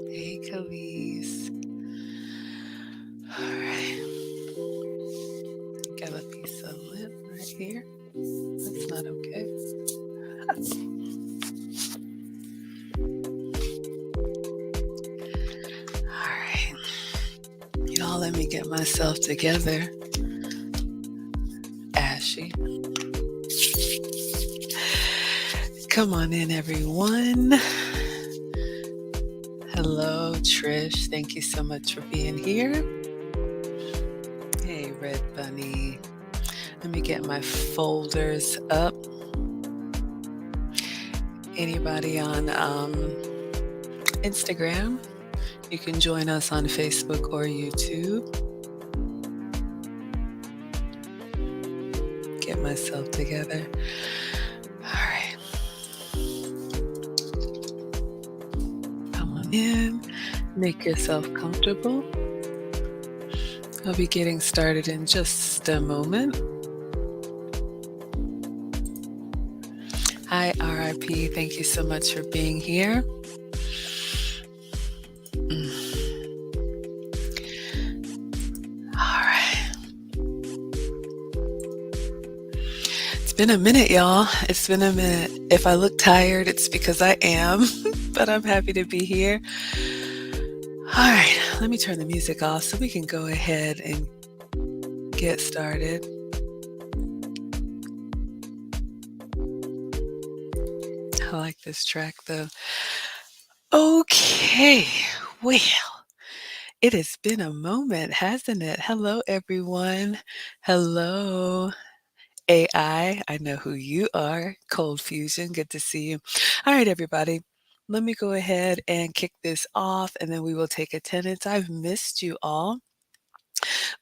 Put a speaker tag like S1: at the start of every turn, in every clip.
S1: Hey, Khalees. All right. Got a piece of lip right here. That's not okay. All right. Y'all, let me get myself together. Ashy. Come on in, everyone. Hello, Trish. Thank you so much for being here. Hey, Red Bunny. Let me get my folders up. Anybody on Instagram? You can join us on Facebook or YouTube. Get myself together. All right. Come on in. Make yourself comfortable. I'll be getting started in just a moment. Hi, RIP. Thank you so much for being here. All right. It's been a minute, y'all. It's been a minute. If I look tired, it's because I am, but I'm happy to be here. All right. Let me turn the music off so we can go ahead and get started. I like this track, though. Okay. Well, it has been a moment, hasn't it? Hello, everyone. Hello, AI. I know who you are. Cold Fusion. Good to see you. All right, everybody. Let me go ahead and kick this off, and then we will take attendance. I've missed you all.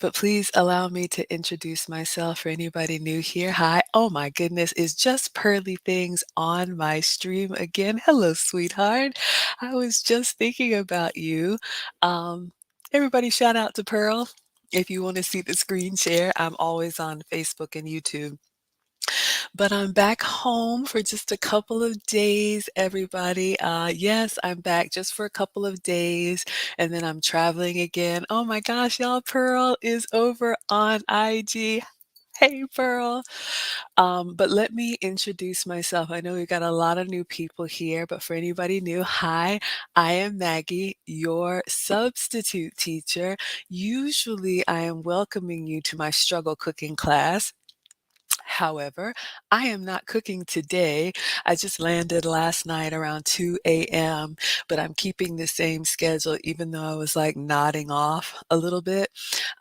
S1: But please allow me to introduce myself for anybody new here. Hi. Oh my goodness, it's just Pearly Things on my stream again. Hello, sweetheart. I was just thinking about you. Everybody shout out to Pearl. If you want to see the screen share, I'm always on Facebook and YouTube. But I'm back home for just a couple of days, everybody. Yes, I'm back just for a couple of days, and then I'm traveling again. Oh my gosh, y'all, Pearl is over on IG. Hey, Pearl. But let me introduce myself. I know we've got a lot of new people here, but for anybody new, hi, I am Maggie, your substitute teacher. Usually, I am welcoming you to my struggle cooking class. However, I am not cooking today. I just landed last night around 2 a.m., but I'm keeping the same schedule, even though I was like nodding off a little bit.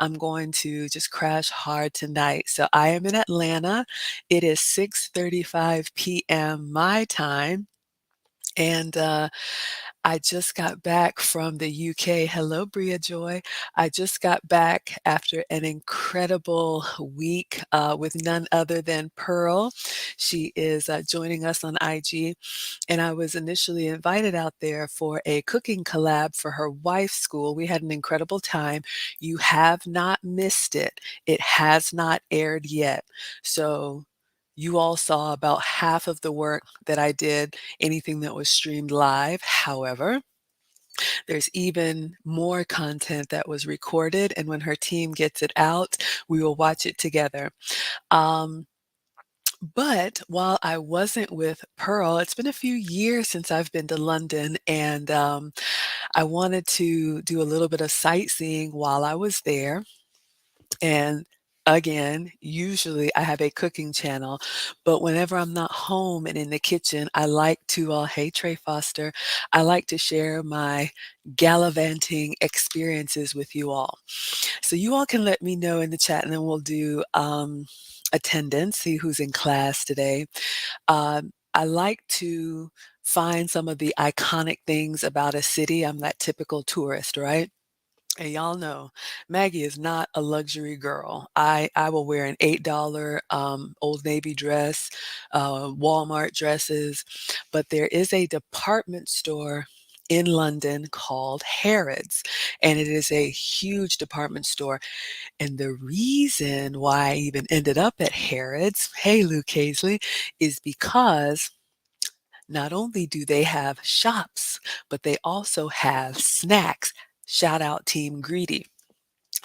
S1: I'm going to just crash hard tonight. So I am in Atlanta. It is 6:35 p.m. my time. And I just got back from the UK. Hello, Bria Joy. I just got back after an incredible week with none other than Pearl. She is joining us on IG, and I was initially invited out there for a cooking collab for her wife's school. We had an incredible time. You have not missed it. It has not aired yet. So you all saw about half of the work that I did, anything that was streamed live. However, there's even more content that was recorded, and when her team gets it out, we will watch it together. Um, but while I wasn't with Pearl, it's been a few years since I've been to London, and I wanted to do a little bit of sightseeing while I was there. And again, usually I have a cooking channel, but whenever I'm not home and in the kitchen, I like to, hey Trey Foster, I like to share my gallivanting experiences with you all. So you all can let me know in the chat and then we'll do attendance, see who's in class today. I like to find some of the iconic things about a city. I'm that typical tourist, right? And y'all know Maggie is not a luxury girl. I will wear an $8 Old Navy dress, Walmart dresses, but there is a department store in London called Harrod's, and it is a huge department store. And the reason why I even ended up at Harrod's, hey Luke Hazley, is because not only do they have shops, but they also have snacks. Shout out Team Greedy.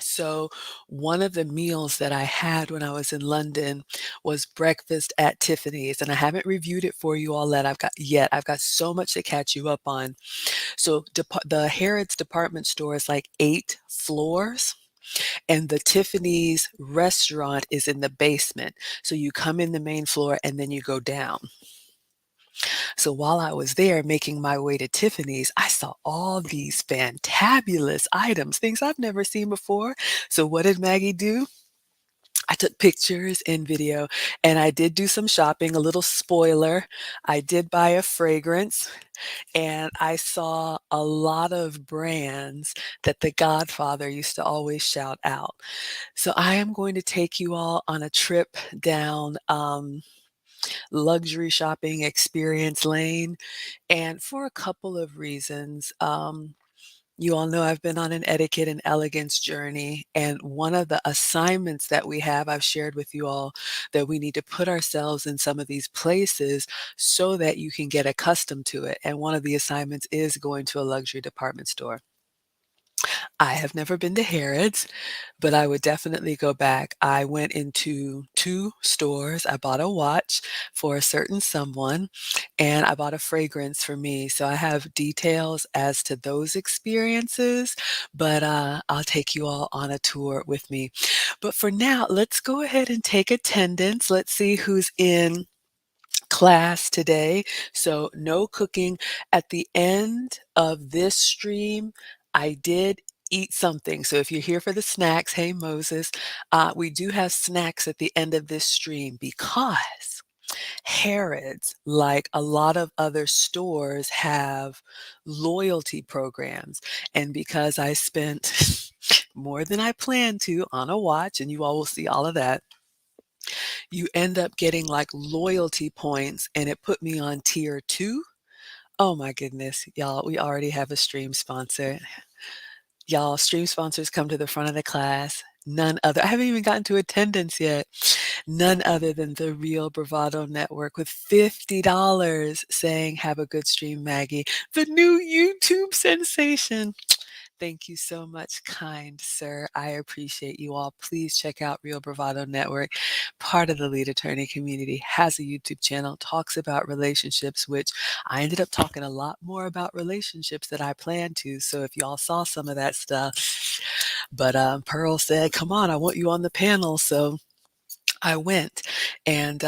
S1: So one of the meals that I had when I was in London was breakfast at Tiffany's, and I haven't reviewed it for you all that I've got yet. I've got so much to catch you up on. So the Harrods department store is like 8 floors, and the Tiffany's restaurant is in the basement. So you come in the main floor and then you go down. So while I was there making my way to Tiffany's, I saw all these fantabulous items, things I've never seen before. So what did Maggie do? I took pictures and video, and I did do some shopping. A little spoiler, I did buy a fragrance, and I saw a lot of brands that The Godfather used to always shout out. So I am going to take you all on a trip down luxury shopping experience lane, and for a couple of reasons. You all know I've been on an etiquette and elegance journey, and one of the assignments that we have, I've shared with you all that we need to put ourselves in some of these places so that you can get accustomed to it. And one of the assignments is going to a luxury department store. I have never been to Harrods, but I would definitely go back. I went into 2 stores. I bought a watch for a certain someone, and I bought a fragrance for me. So I have details as to those experiences, but I'll take you all on a tour with me. But for now, let's go ahead and take attendance. Let's see who's in class today. So no cooking. At the end of this stream, I did eat something. So if you're here for the snacks, hey Moses, we do have snacks at the end of this stream because Harrods, like a lot of other stores, have loyalty programs. And because I spent more than I planned to on a watch, and you all will see all of that, you end up getting like loyalty points, and it put me on tier 2. Oh my goodness, y'all, we already have a stream sponsor. Y'all, stream sponsors come to the front of the class. None other, I haven't even gotten to attendance yet. None other than the Real Bravado Network with $50 saying, have a good stream, Maggie. The new YouTube sensation. Thank you so much, kind sir. I appreciate you all. Please check out Real Bravado Network. Part of the lead attorney community, has a YouTube channel, talks about relationships, which I ended up talking a lot more about relationships than I planned to. So if y'all saw some of that stuff, but Pearl said, come on, I want you on the panel. So I went, and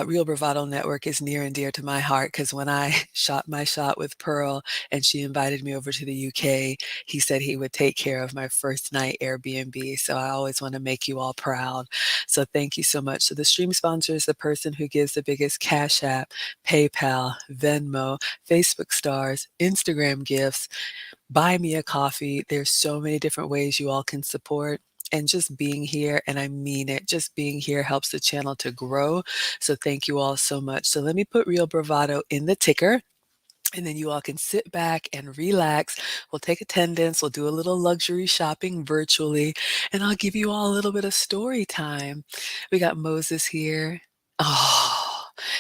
S1: Real Bravado Network is near and dear to my heart because when I shot my shot with Pearl and she invited me over to the UK, he said he would take care of my first night Airbnb. So I always want to make you all proud. So thank you so much. So the stream sponsor is the person who gives the biggest Cash App, PayPal, Venmo, Facebook stars, Instagram gifts, buy me a coffee. There's so many different ways you all can support. And just being here, and I mean it, just being here helps the channel to grow. So thank you all so much. So let me put Real Bravado in the ticker. And then you all can sit back and relax. We'll take attendance. We'll do a little luxury shopping virtually. And I'll give you all a little bit of story time. We got Moses here. Oh,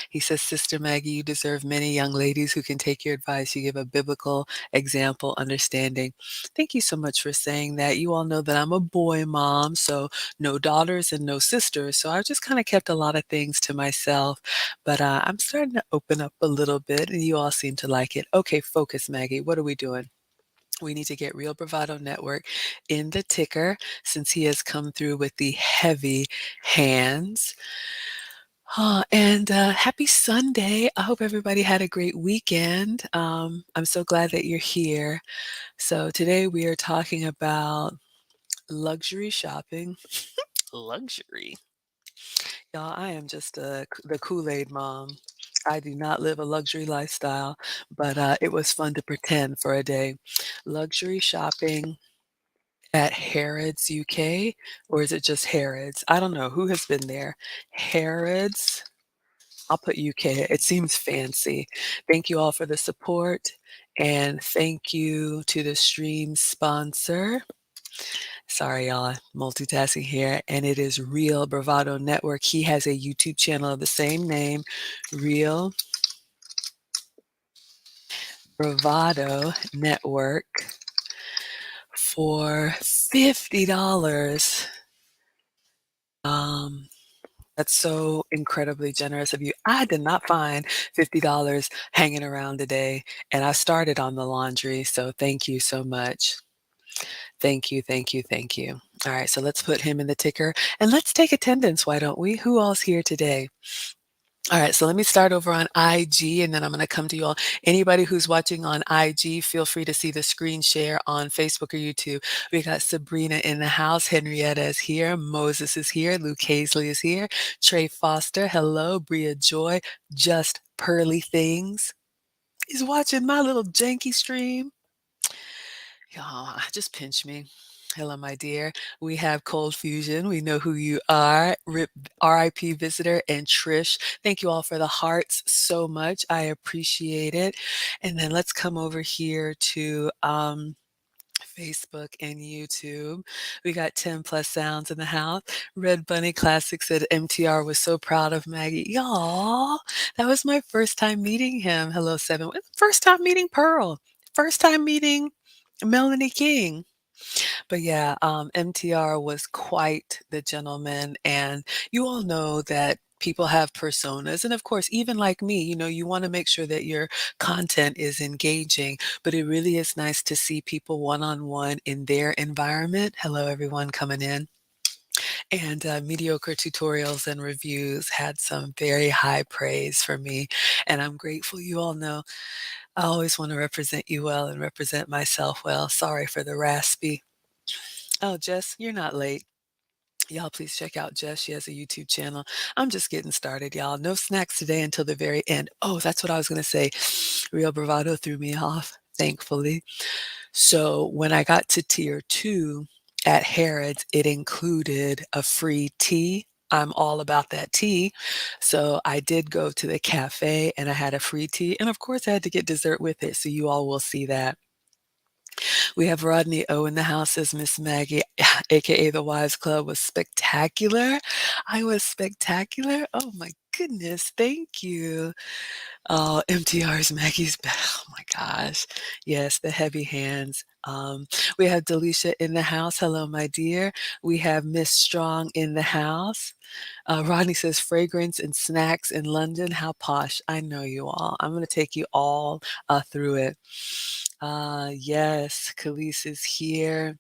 S1: he says, Sister Maggie, you deserve many young ladies who can take your advice. You give a biblical example, understanding. Thank you so much for saying that. You all know that I'm a boy mom, so no daughters and no sisters. So I just kind of kept a lot of things to myself. But I'm starting to open up a little bit, and you all seem to like it. Okay, focus, Maggie. What are we doing? We need to get Real Bravado Network in the ticker since he has come through with the heavy hands. And happy Sunday. I hope everybody had a great weekend. I'm so glad that you're here. So today we are talking about luxury shopping. Luxury. Y'all, I am just the Kool-Aid mom. I do not live a luxury lifestyle, but it was fun to pretend for a day. Luxury shopping at Harrod's UK, or is it just Harrod's? I don't know. Who has been there? Harrod's. I'll put UK. It seems fancy. Thank you all for the support, and thank you to the stream sponsor. Sorry, y'all, multitasking here. And it is Real Bravado Network. He has a YouTube channel of the same name, Real Bravado Network, for $50. That's so incredibly generous of you. I did not find $50 hanging around today, and I started on the laundry, so thank you so much. Thank you, thank you, thank you. All right, so let's put him in the ticker, and let's take attendance, why don't we? Who all's here today? All right, so let me start over on IG, and then I'm going to come to you all. Anybody who's watching on IG, feel free to see the screen share on Facebook or YouTube. We got Sabrina in the house. Henrietta is here. Moses is here. Luke Hazley is here. Trey Foster, hello. Bria Joy, Just Pearly Things. He's watching my little janky stream. Y'all, just pinch me. Hello, my dear. We have Cold Fusion. We know who you are. RIP Visitor and Trish. Thank you all for the hearts so much. I appreciate it. And then let's come over here to Facebook and YouTube. We got 10 plus sounds in the house. Red Bunny Classic said MTR was so proud of Maggie. Y'all, that was my first time meeting him. Hello, Seven. First time meeting Pearl. First time meeting Melanie King. But yeah, MTR was quite the gentleman. And you all know that people have personas. And of course, even like me, you want to make sure that your content is engaging, but it really is nice to see people one-on-one in their environment. Hello, everyone coming in. And mediocre tutorials and reviews had some very high praise for me. And I'm grateful. You all know I always want to represent you well and represent myself well. Sorry for the raspy. Oh, Jess, you're not late. Y'all, please check out Jess. She has a YouTube channel. I'm just getting started, y'all. No snacks today until the very end. Oh, that's what I was going to say. Real Bravado threw me off, thankfully. So when I got to tier 2 at Harrod's, it included a free tea. I'm all about that tea. So I did go to the cafe and I had a free tea. And of course, I had to get dessert with it. So you all will see that. We have Rodney O in the house as Miss Maggie, aka the Wives Club, was spectacular. I was spectacular. Oh my goodness, thank you. Oh, MTR's Maggie's back. Oh my gosh. Yes, the heavy hands. We have Delisha in the house. Hello, my dear. We have Miss Strong in the house. Rodney says fragrance and snacks in London. How posh. I know you all. I'm going to take you all through it. Yes, Khalees is here.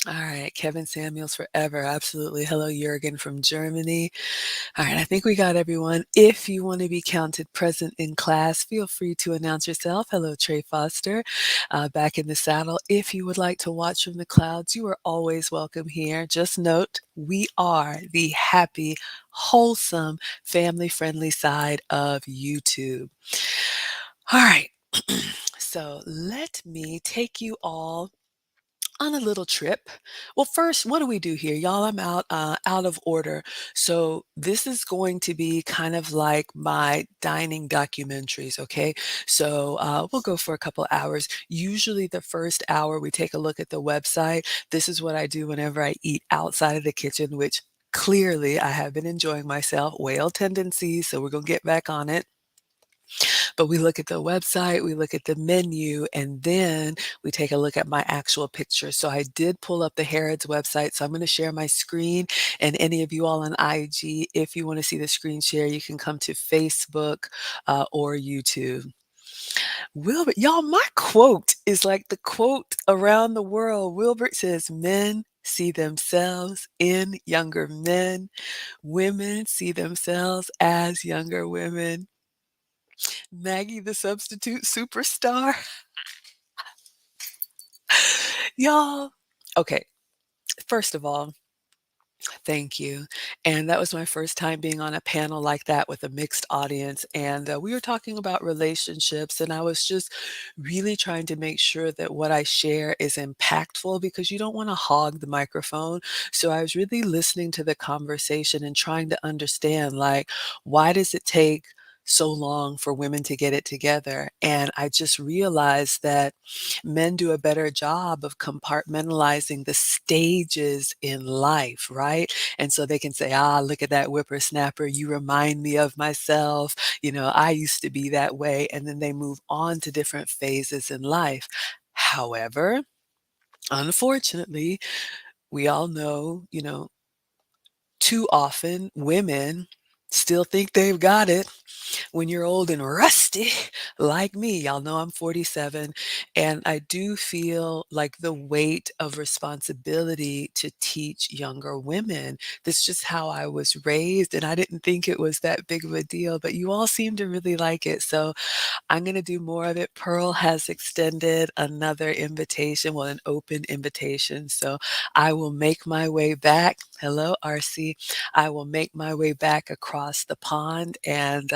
S1: All right, Kevin Samuels forever, absolutely. Hello, Jurgen from Germany. All right, I think we got everyone. If you want to be counted present in class, feel free to announce yourself. Hello, Trey Foster, back in the saddle. If you would like to watch from the clouds, you are always welcome here. Just note, we are the happy, wholesome, family-friendly side of YouTube. All right, so let me take you all on a little trip. Well, first, what do we do here? Y'all, I'm out of order. So this is going to be kind of like my dining documentaries, okay? So we'll go for a couple hours. Usually the first hour, we take a look at the website. This is what I do whenever I eat outside of the kitchen, which clearly I have been enjoying myself. Whale tendencies, so we're going to get back on it. But we look at the website, we look at the menu, and then we take a look at my actual picture. So I did pull up the Harrod's website, so I'm going to share my screen. And any of you all on IG, if you want to see the screen share, you can come to Facebook or YouTube. Wilbert, y'all, my quote is like the quote around the world. Wilbert says, "Men see themselves in younger men. Women see themselves as younger women." Maggie the substitute superstar. Y'all. Okay, first of all, thank you. And that was my first time being on a panel like that with a mixed audience. And we were talking about relationships, and I was just really trying to make sure that what I share is impactful because you don't want to hog the microphone. So I was really listening to the conversation and trying to understand, like, why does it take so long for women to get it together? And I just realized that men do a better job of compartmentalizing the stages in life, right? And so they can say, ah, look at that whippersnapper. You remind me of myself. You know, I used to be that way. And then they move on to different phases in life. However, unfortunately, we all know, too often women still think they've got it when you're old and rusty like me. Y'all know I'm 47, and I do feel like the weight of responsibility to teach younger women. That's just how I was raised, and I didn't think it was that big of a deal, but you all seem to really like it. So I'm going to do more of it. Pearl has extended another invitation, well, an open invitation. So I will make my way back. Hello, RC. I will make my way back across the pond, and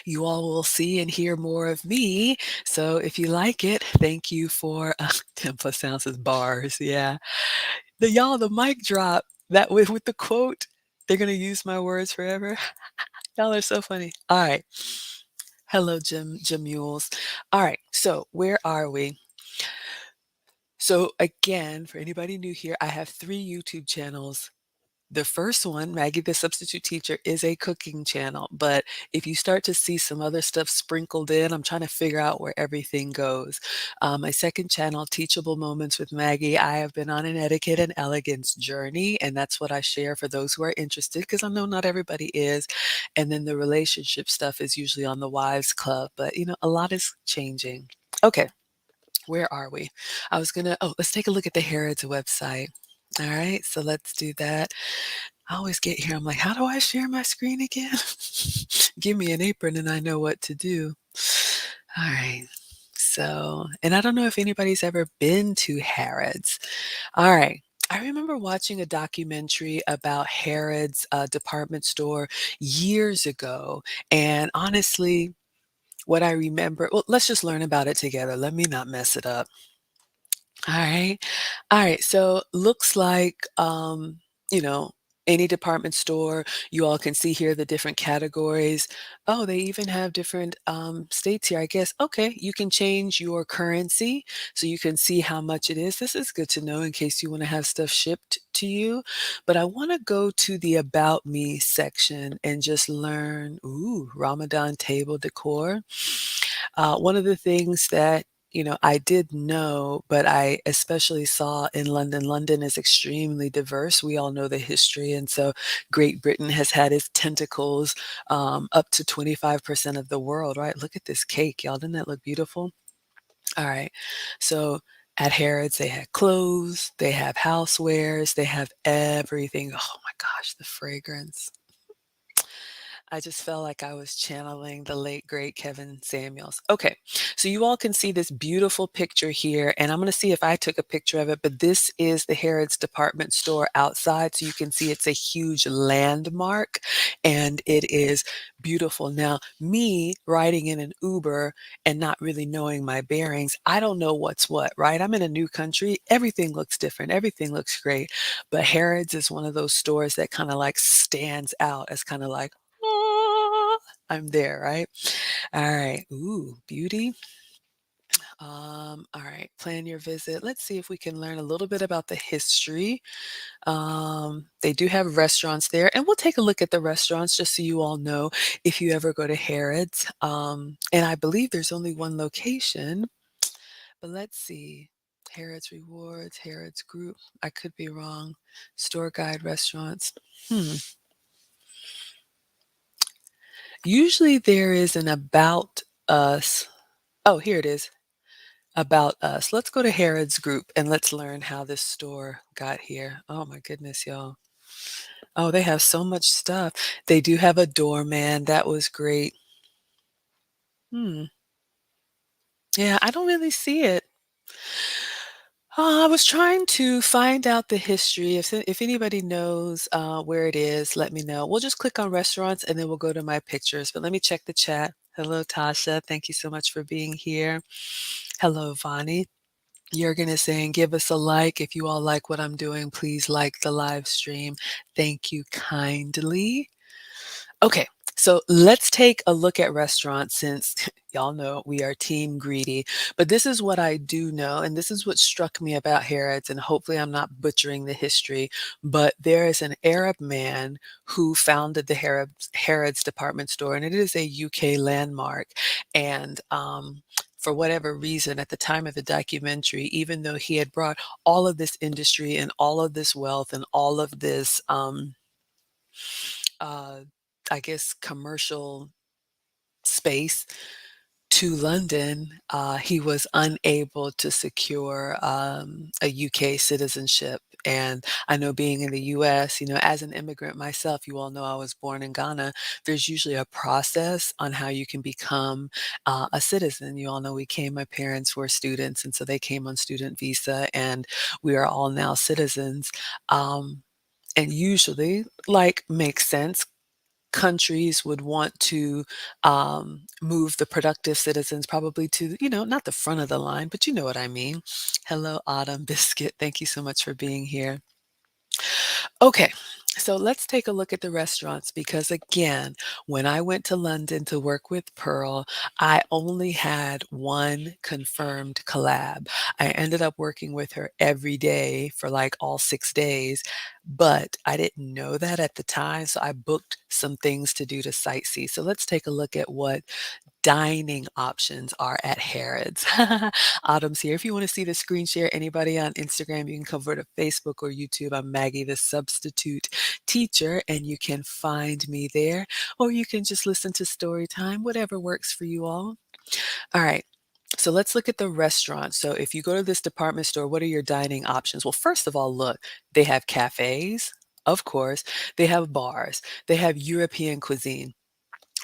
S1: you all will see and hear more of me. So if you like it, thank you for 10 plus sounds as bars. Yeah. The mic drop that with the quote, they're going to use my words forever. Y'all are so funny. All right. Hello, Jim Mules. All right. So where are we? So again, for anybody new here, I have 3 YouTube channels. The first one, Maggie the Substitute Teacher, is a cooking channel, but if you start to see some other stuff sprinkled in, I'm trying to figure out where everything goes. My second channel, Teachable Moments with Maggie, I have been on an etiquette and elegance journey, and that's what I share for those who are interested, because I know not everybody is. And then the relationship stuff is usually on the Wives Club, but a lot is changing. Okay, where are we? Let's take a look at the Harrod's website. All right, so let's do that. I always get here, I'm like, how do I share my screen again? Give me an apron and I know what to do. All right. So, and I don't know if anybody's ever been to Harrod's. All right. I remember watching a documentary about Harrod's department store years ago. And honestly, what I remember, well, let's just learn about it together. Let me not mess it up. All right. All right. So looks like, you know, any department store, you all can see here the different categories. Oh, they even have different states here, I guess. Okay, you can change your currency so you can see how much it is. This is good to know in case you want to have stuff shipped to you. But I want to go to the About Me section and just learn, ooh, Ramadan table decor. One of the things that I did know, but I especially saw in London. London is extremely diverse. We all know the history. And so Great Britain has had its tentacles up to 25% of the world, right? Look at this cake, y'all. Didn't that look beautiful? All right. So At Harrods, they had clothes, they have housewares, they have everything. Oh my gosh, the fragrance. I just felt like I was channeling the late great Kevin Samuels. Okay, so you all can see this beautiful picture here, and I'm going to see if I took a picture of it, but this is the Harrods department store outside, so you can see it's a huge landmark, and it is beautiful. Now, me riding in an Uber and not really knowing my bearings, I don't know what's what, right? I'm in a new country. Everything looks different. Everything looks great. But Harrods is one of those stores that kind of like stands out as kind of like, "Ah, I'm there, right? All right. Ooh, beauty. All right. Plan your visit. Let's see if we can learn a little bit about the history. They do have restaurants there, and we'll take a look at the restaurants just so you all know if you ever go to Harrods. And I believe there's only one location, but let's see. Harrods Rewards, Harrods Group. I could be wrong. Store guide restaurants. Hmm. Usually there is an about us. Oh, here it is. About us. Let's go to Harrods Group and let's learn how this store got here. Oh my goodness, y'all. Oh, they have so much stuff. They do have a doorman. That was great. Hmm. Yeah, I don't really see it. I was trying to find out the history. If anybody knows where it is, let me know. We'll just click on restaurants and then we'll go to my pictures. But let me check the chat. Hello, Tasha. Thank you so much for being here. Hello, Vani. Jurgen is saying, give us a like. If you all like what I'm doing, please like the live stream. Thank you kindly. Okay, so let's take a look at restaurants since y'all know we are team greedy. But this is what I do know, and this is what struck me about Harrods, and hopefully I'm not butchering the history, but there is an Arab man who founded the Harrods department store, and it is a UK landmark. And for whatever reason, at the time of the documentary, even though he had brought all of this industry and all of this wealth and all of this uh, I guess, commercial space to London, he was unable to secure a UK citizenship. And I know being in the US, as an immigrant myself, you all know I was born in Ghana. There's usually a process on how you can become a citizen. You all know my parents were students, and so they came on student visa, and we are all now citizens. Um, and usually, like, makes sense, countries would want to move the productive citizens probably to, not the front of the line, but you know what I mean. Hello, Autumn Biscuit. Thank you so much for being here. Okay, so let's take a look at the restaurants because, again, when I went to London to work with Pearl, I only had one confirmed collab. I ended up working with her every day for like all 6 days, but I didn't know that at the time. So I booked some things to do to sightsee. So let's take a look at what dining options are at Harrods. Autumn's here. If you want to see the screen share, anybody on Instagram, you can come over to Facebook or YouTube. I'm Maggie, the substitute teacher, and you can find me there, or you can just listen to story time, whatever works for you all. All right. So let's look at the restaurant. So if you go to this department store, what are your dining options? Well, first of all, look, they have cafes, of course. They have bars. They have European cuisine.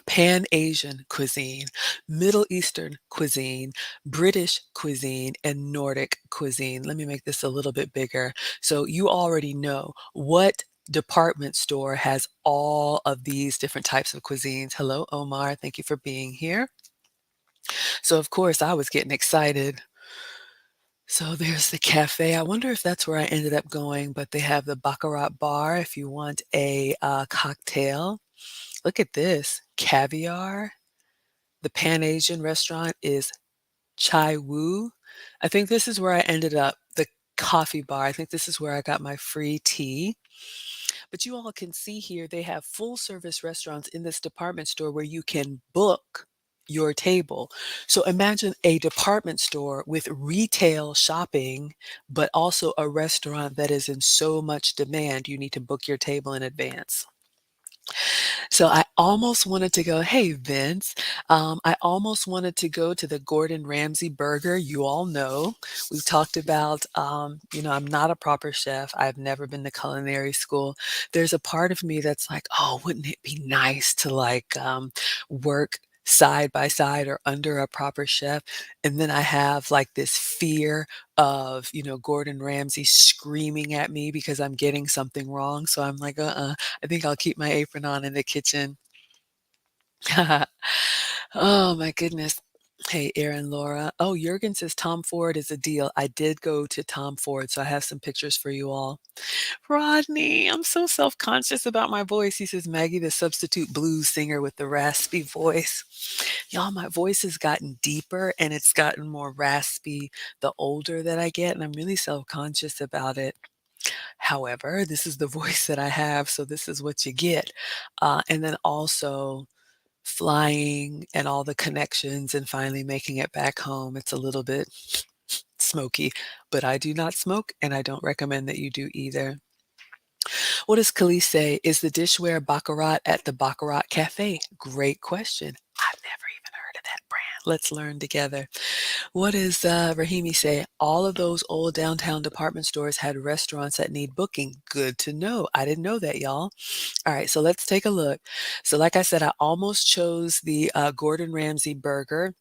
S1: Pan-Asian cuisine, Middle Eastern cuisine, British cuisine, and Nordic cuisine. Let me make this a little bit bigger. So you already know what department store has all of these different types of cuisines. Hello, Omar. Thank you for being here. So of course I was getting excited. So there's the cafe. I wonder if that's where I ended up going, but they have the Baccarat bar if you want a cocktail. Look at this, caviar. The Pan-Asian restaurant is Chai Wu. I think this is where I ended up, the coffee bar. I think this is where I got my free tea. But you all can see here, they have full service restaurants in this department store where you can book your table. So imagine a department store with retail shopping, but also a restaurant that is in so much demand, you need to book your table in advance. So I almost wanted to go, "Hey, Vince." I almost wanted to go to the Gordon Ramsay burger. You all know we've talked about, I'm not a proper chef. I've never been to culinary school. There's a part of me that's like, "Oh, wouldn't it be nice to like work side by side or under a proper chef?" And then I have like this fear of, Gordon Ramsay screaming at me because I'm getting something wrong. So I'm like, I think I'll keep my apron on in the kitchen. Oh my goodness. Hey, Aaron, Laura. Oh, Jurgen says Tom Ford is a deal. I did go to Tom Ford, so I have some pictures for you all. Rodney, I'm so self-conscious about my voice. He says, Maggie, the substitute blues singer with the raspy voice. Y'all, my voice has gotten deeper and it's gotten more raspy the older that I get, and I'm really self-conscious about it. However, this is the voice that I have, so this is what you get. And then also flying and all the connections and finally making it back home. It's a little bit smoky, but I do not smoke and I don't recommend that you do either. What does Khalees say? Is the dishware Baccarat at the Baccarat Cafe? Great question. I've never even heard of that brand. Let's learn together. What does Rahimi say? All of those old downtown department stores had restaurants that need booking. Good to know. I didn't know that, y'all. All right, so let's take a look. So like I said, I almost chose the Gordon Ramsay burger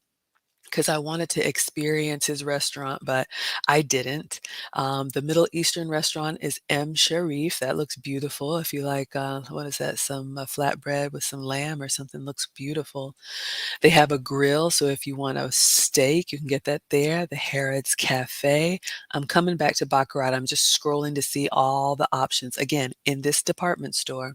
S1: because I wanted to experience his restaurant, but I didn't. The Middle Eastern restaurant is M. Sharif. That looks beautiful. If you like, what is that? Some flatbread with some lamb or something looks beautiful. They have a grill, so if you want a steak, you can get that there. The Harrod's Cafe. I'm coming back to Baccarat. I'm just scrolling to see all the options. Again, in this department store.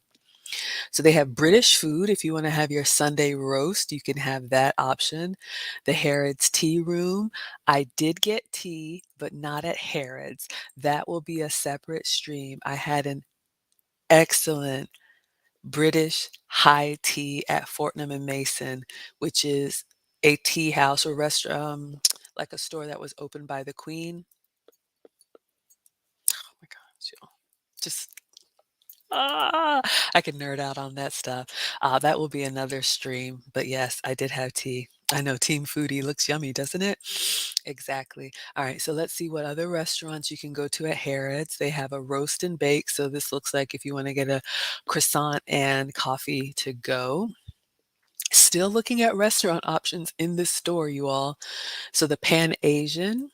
S1: So they have British food. If you want to have your Sunday roast, you can have that option. The Harrod's Tea Room. I did get tea, but not at Harrod's. That will be a separate stream. I had an excellent British high tea at Fortnum and Mason, which is a tea house or restaurant, like a store that was opened by the Queen. Oh my gosh, y'all. Just Ah, I could nerd out on that stuff. That will be another stream. But yes, I did have tea. I know Team Foodie looks yummy, doesn't it? Exactly. All right, so let's see what other restaurants you can go to at Harrods. They have a roast and bake. So this looks like if you want to get a croissant and coffee to go. Still looking at restaurant options in this store, you all. So the Pan Asian.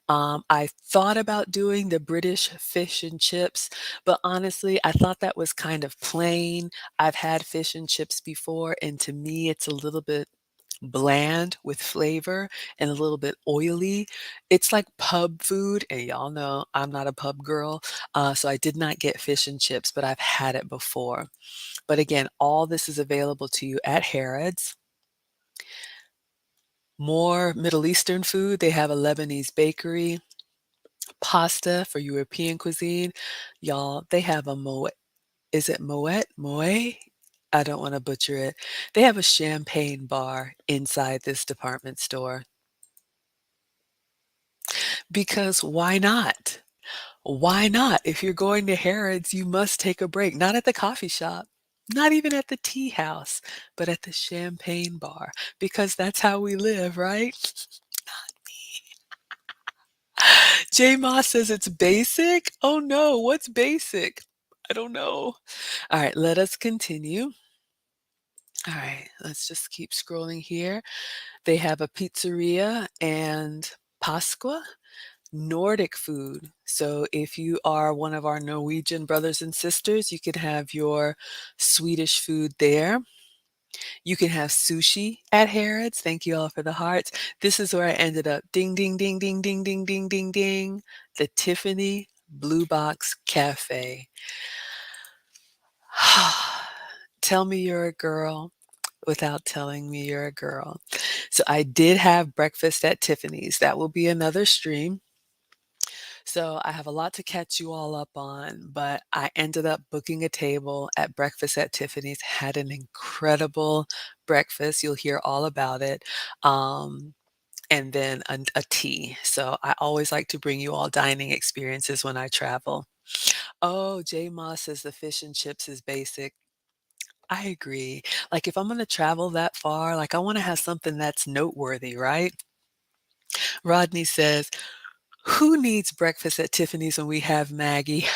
S1: I thought about doing the British fish and chips, but honestly, I thought that was kind of plain. I've had fish and chips before, and to me, it's a little bit bland with flavor and a little bit oily. It's like pub food, and y'all know I'm not a pub girl, so I did not get fish and chips, but I've had it before. But again, all this is available to you at Harrods. More Middle Eastern food. They have a Lebanese bakery. Pasta for European cuisine. Y'all, they have a Moet. Is it Moet? Moe? I don't want to butcher it. They have a champagne bar inside this department store because why not? Why not? If you're going to Harrods, you must take a break, not at the coffee shop, not even at the tea house, but at the champagne bar because that's how we live, right? J Moss says it's basic. Oh no, what's basic? I don't know. All right, let us continue. All right, let's just keep scrolling here. They have a pizzeria and Pasqua, Nordic food. So if you are one of our Norwegian brothers and sisters, you can have your Swedish food there. You can have sushi at Harrods. Thank you all for the hearts. This is where I ended up. Ding, ding, ding, ding, ding, ding, ding, ding, ding. The Tiffany Blue Box Cafe. Tell me you're a girl without telling me you're a girl. So I did have breakfast at Tiffany's. That will be another stream. So I have a lot to catch you all up on, but I ended up booking a table at breakfast at Tiffany's, had an incredible breakfast. You'll hear all about it. And then a tea. So I always like to bring you all dining experiences when I travel. Oh, Jay Moss says the fish and chips is basic. I agree. Like, if I'm gonna travel that far, like, I wanna have something that's noteworthy, right? Rodney says, "Who needs breakfast at Tiffany's when we have Maggie?"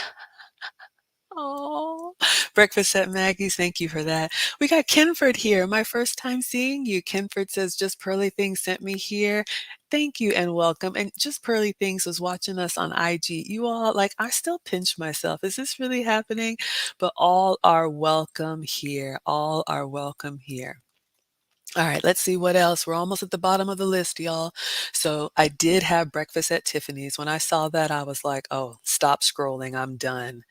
S1: Oh, breakfast at Maggie's, thank you for that. We got Kenford here, my first time seeing you. Kenford says, "Just Pearly Things sent me here." Thank you and welcome. And Just Pearly Things was watching us on IG. You all, like, I still pinch myself. Is this really happening? But all are welcome here. All are welcome here. All right, let's see what else. We're almost at the bottom of the list, y'all. So I did have breakfast at Tiffany's. When I saw that, I was like, oh, stop scrolling. I'm done.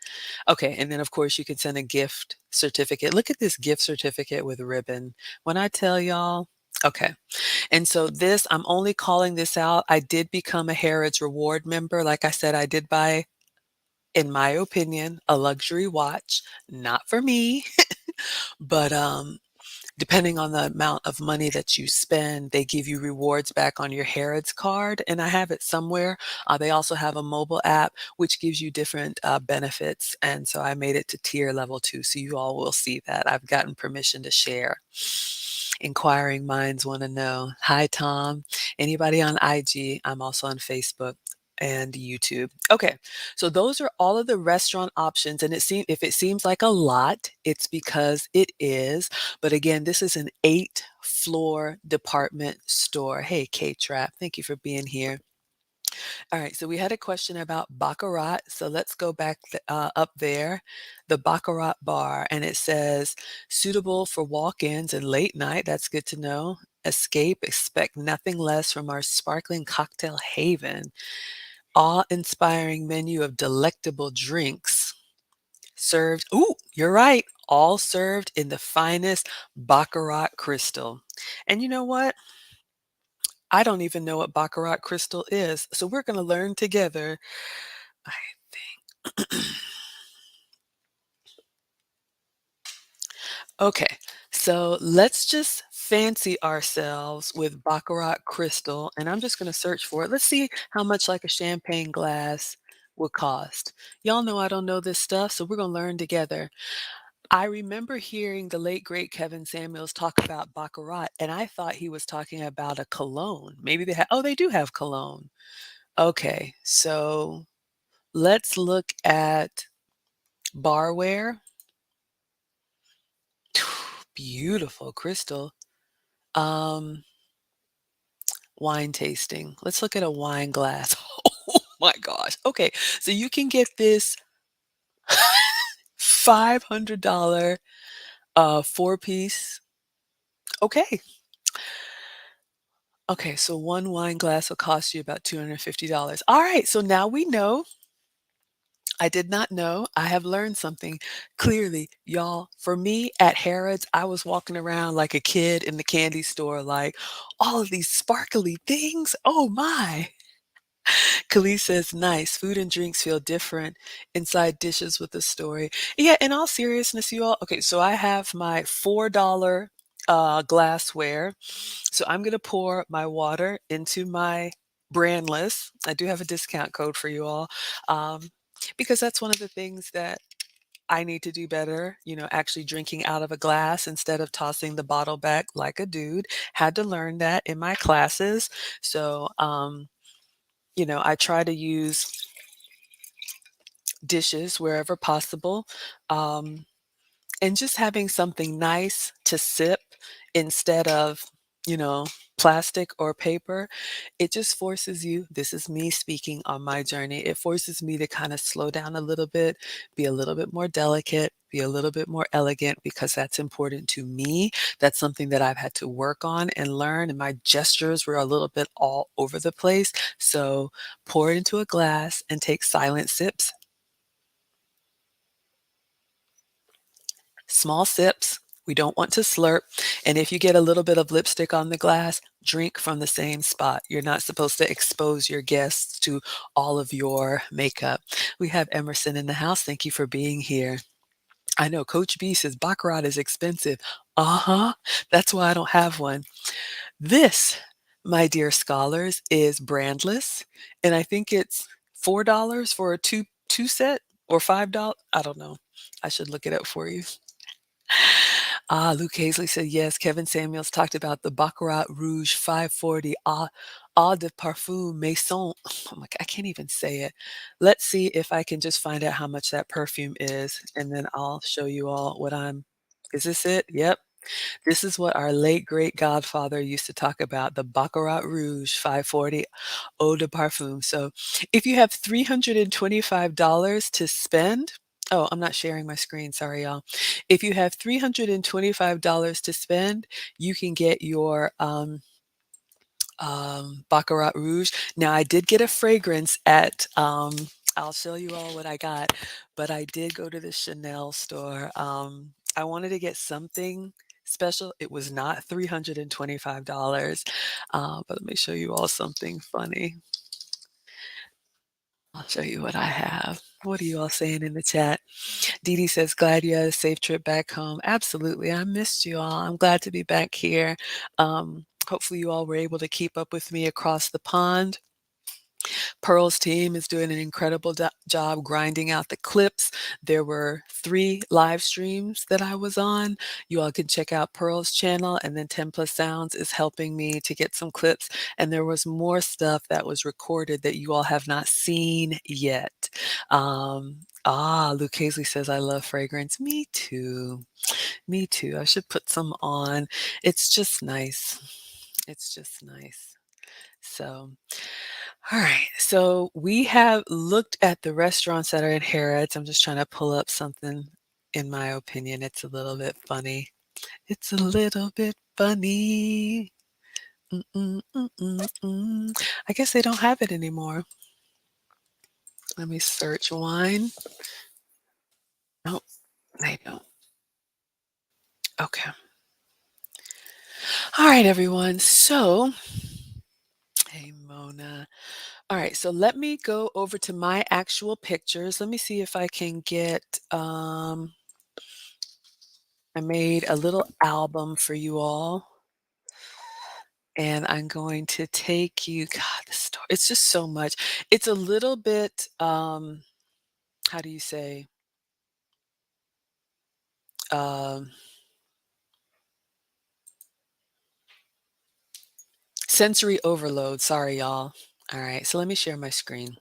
S1: Okay, and then, of course, you can send a gift certificate. Look at this gift certificate with ribbon. When I tell y'all, okay, and so this, I'm only calling this out. I did become a Harrods Reward member. Like I said, I did buy, in my opinion, a luxury watch. Not for me, but depending on the amount of money that you spend, they give you rewards back on your Harrods card, and I have it somewhere. They also have a mobile app which gives you different benefits, and so I made it to tier level 2, so you all will see that. I've gotten permission to share. Inquiring minds want to know. Hi, Tom. Anybody on IG? I'm also on Facebook and YouTube. Okay, so those are all of the restaurant options, and if it seems like a lot, it's because it is. But again, this is an 8-floor department store. Hey, K-Trap, thank you for being here. All right, so we had a question about baccarat. So let's go back up there, the baccarat bar, and it says suitable for walk-ins and late night. That's good to know. Escape, expect nothing less from our sparkling cocktail haven. Awe-inspiring menu of delectable drinks served. Ooh, you're right. All served in the finest baccarat crystal. And you know what? I don't even know what baccarat crystal is, so we're going to learn together. I think. Okay, so let's just fancy ourselves with baccarat crystal, and I'm just going to search for it. Let's see how much like a champagne glass would cost. Y'all know I don't know this stuff, so we're going to learn together. I remember hearing the late great Kevin Samuels talk about baccarat, and I thought he was talking about a cologne. Maybe they have. Oh, they do have cologne. Okay, so let's look at barware. Beautiful crystal. Um, Wine tasting. Let's look at a wine glass. Oh my gosh. Okay, so you can get this $500 four-piece. Okay. Okay, so one wine glass will cost you about $250. All right, so now we know. I did not know. I have learned something. Clearly, y'all, for me at Harrods, I was walking around like a kid in the candy store, like, all of these sparkly things. Oh my. Khalees says, nice. Food and drinks feel different inside dishes with a story. Yeah, in all seriousness, you all. Okay, so I have my $4 glassware. So I'm going to pour my water into my brandless. I do have a discount code for you all, because that's one of the things that I need to do better, actually drinking out of a glass instead of tossing the bottle back like a dude. Had to learn that in my classes. So, I try to use dishes wherever possible. Um, and just having something nice to sip instead of, you know, plastic or paper, it just forces you, this is me speaking on my journey, it forces me to kind of slow down a little bit, be a little bit more delicate, be a little bit more elegant because that's important to me. That's something that I've had to work on and learn, and my gestures were a little bit all over the place. So pour it into a glass and take silent sips. Small sips. We don't want to slurp. And if you get a little bit of lipstick on the glass, drink from the same spot. You're not supposed to expose your guests to all of your makeup. We have Emerson in the house. Thank you for being here. I know Coach B says Baccarat is expensive. Uh-huh. That's why I don't have one. This, my dear scholars, is brandless. And I think it's $4 for a two set or $5. I don't know. I should look it up for you. Luke Hazley said, yes, Kevin Samuels talked about the Baccarat Rouge 540 Eau de Parfum Maison. Oh my God, I can't even say it. Let's see if I can just find out how much that perfume is, and then I'll show you all what is this it? Yep. This is what our late great godfather used to talk about, the Baccarat Rouge 540 Eau de Parfum. So if you have $325 to spend, oh, I'm not sharing my screen. Sorry, y'all. If you have $325 to spend, you can get your Baccarat Rouge. Now, I did get a fragrance at, I'll show you all what I got, but I did go to the Chanel store. I wanted to get something special. It was not $325, but let me show you all something funny. I'll show you what I have. What are you all saying in the chat? Dee Dee says, glad you had a safe trip back home. Absolutely. I missed you all. I'm glad to be back here. Hopefully you all were able to keep up with me across the pond. Pearl's team is doing an incredible job grinding out the clips. There were 3 live streams that I was on. You all can check out Pearl's channel, and then 10 Plus Sounds is helping me to get some clips. And there was more stuff that was recorded that you all have not seen yet. Luke Hazley says, I love fragrance. Me too. Me too. I should put some on. It's just nice. It's just nice. So, all right. So we have looked at the restaurants that are in Harrods. I'm just trying to pull up something. In my opinion, it's a little bit funny. It's a little bit funny. I guess they don't have it anymore. Let me search wine. No, they don't. Okay. All right, everyone. So, hey, Mona. All right, so let me go over to my actual pictures. Let me see if I can get, I made a little album for you all. And I'm going to take you, God, the story, it's just so much. It's a little bit, how do you say? Um, sensory overload. Sorry, y'all. All right, so let me share my screen.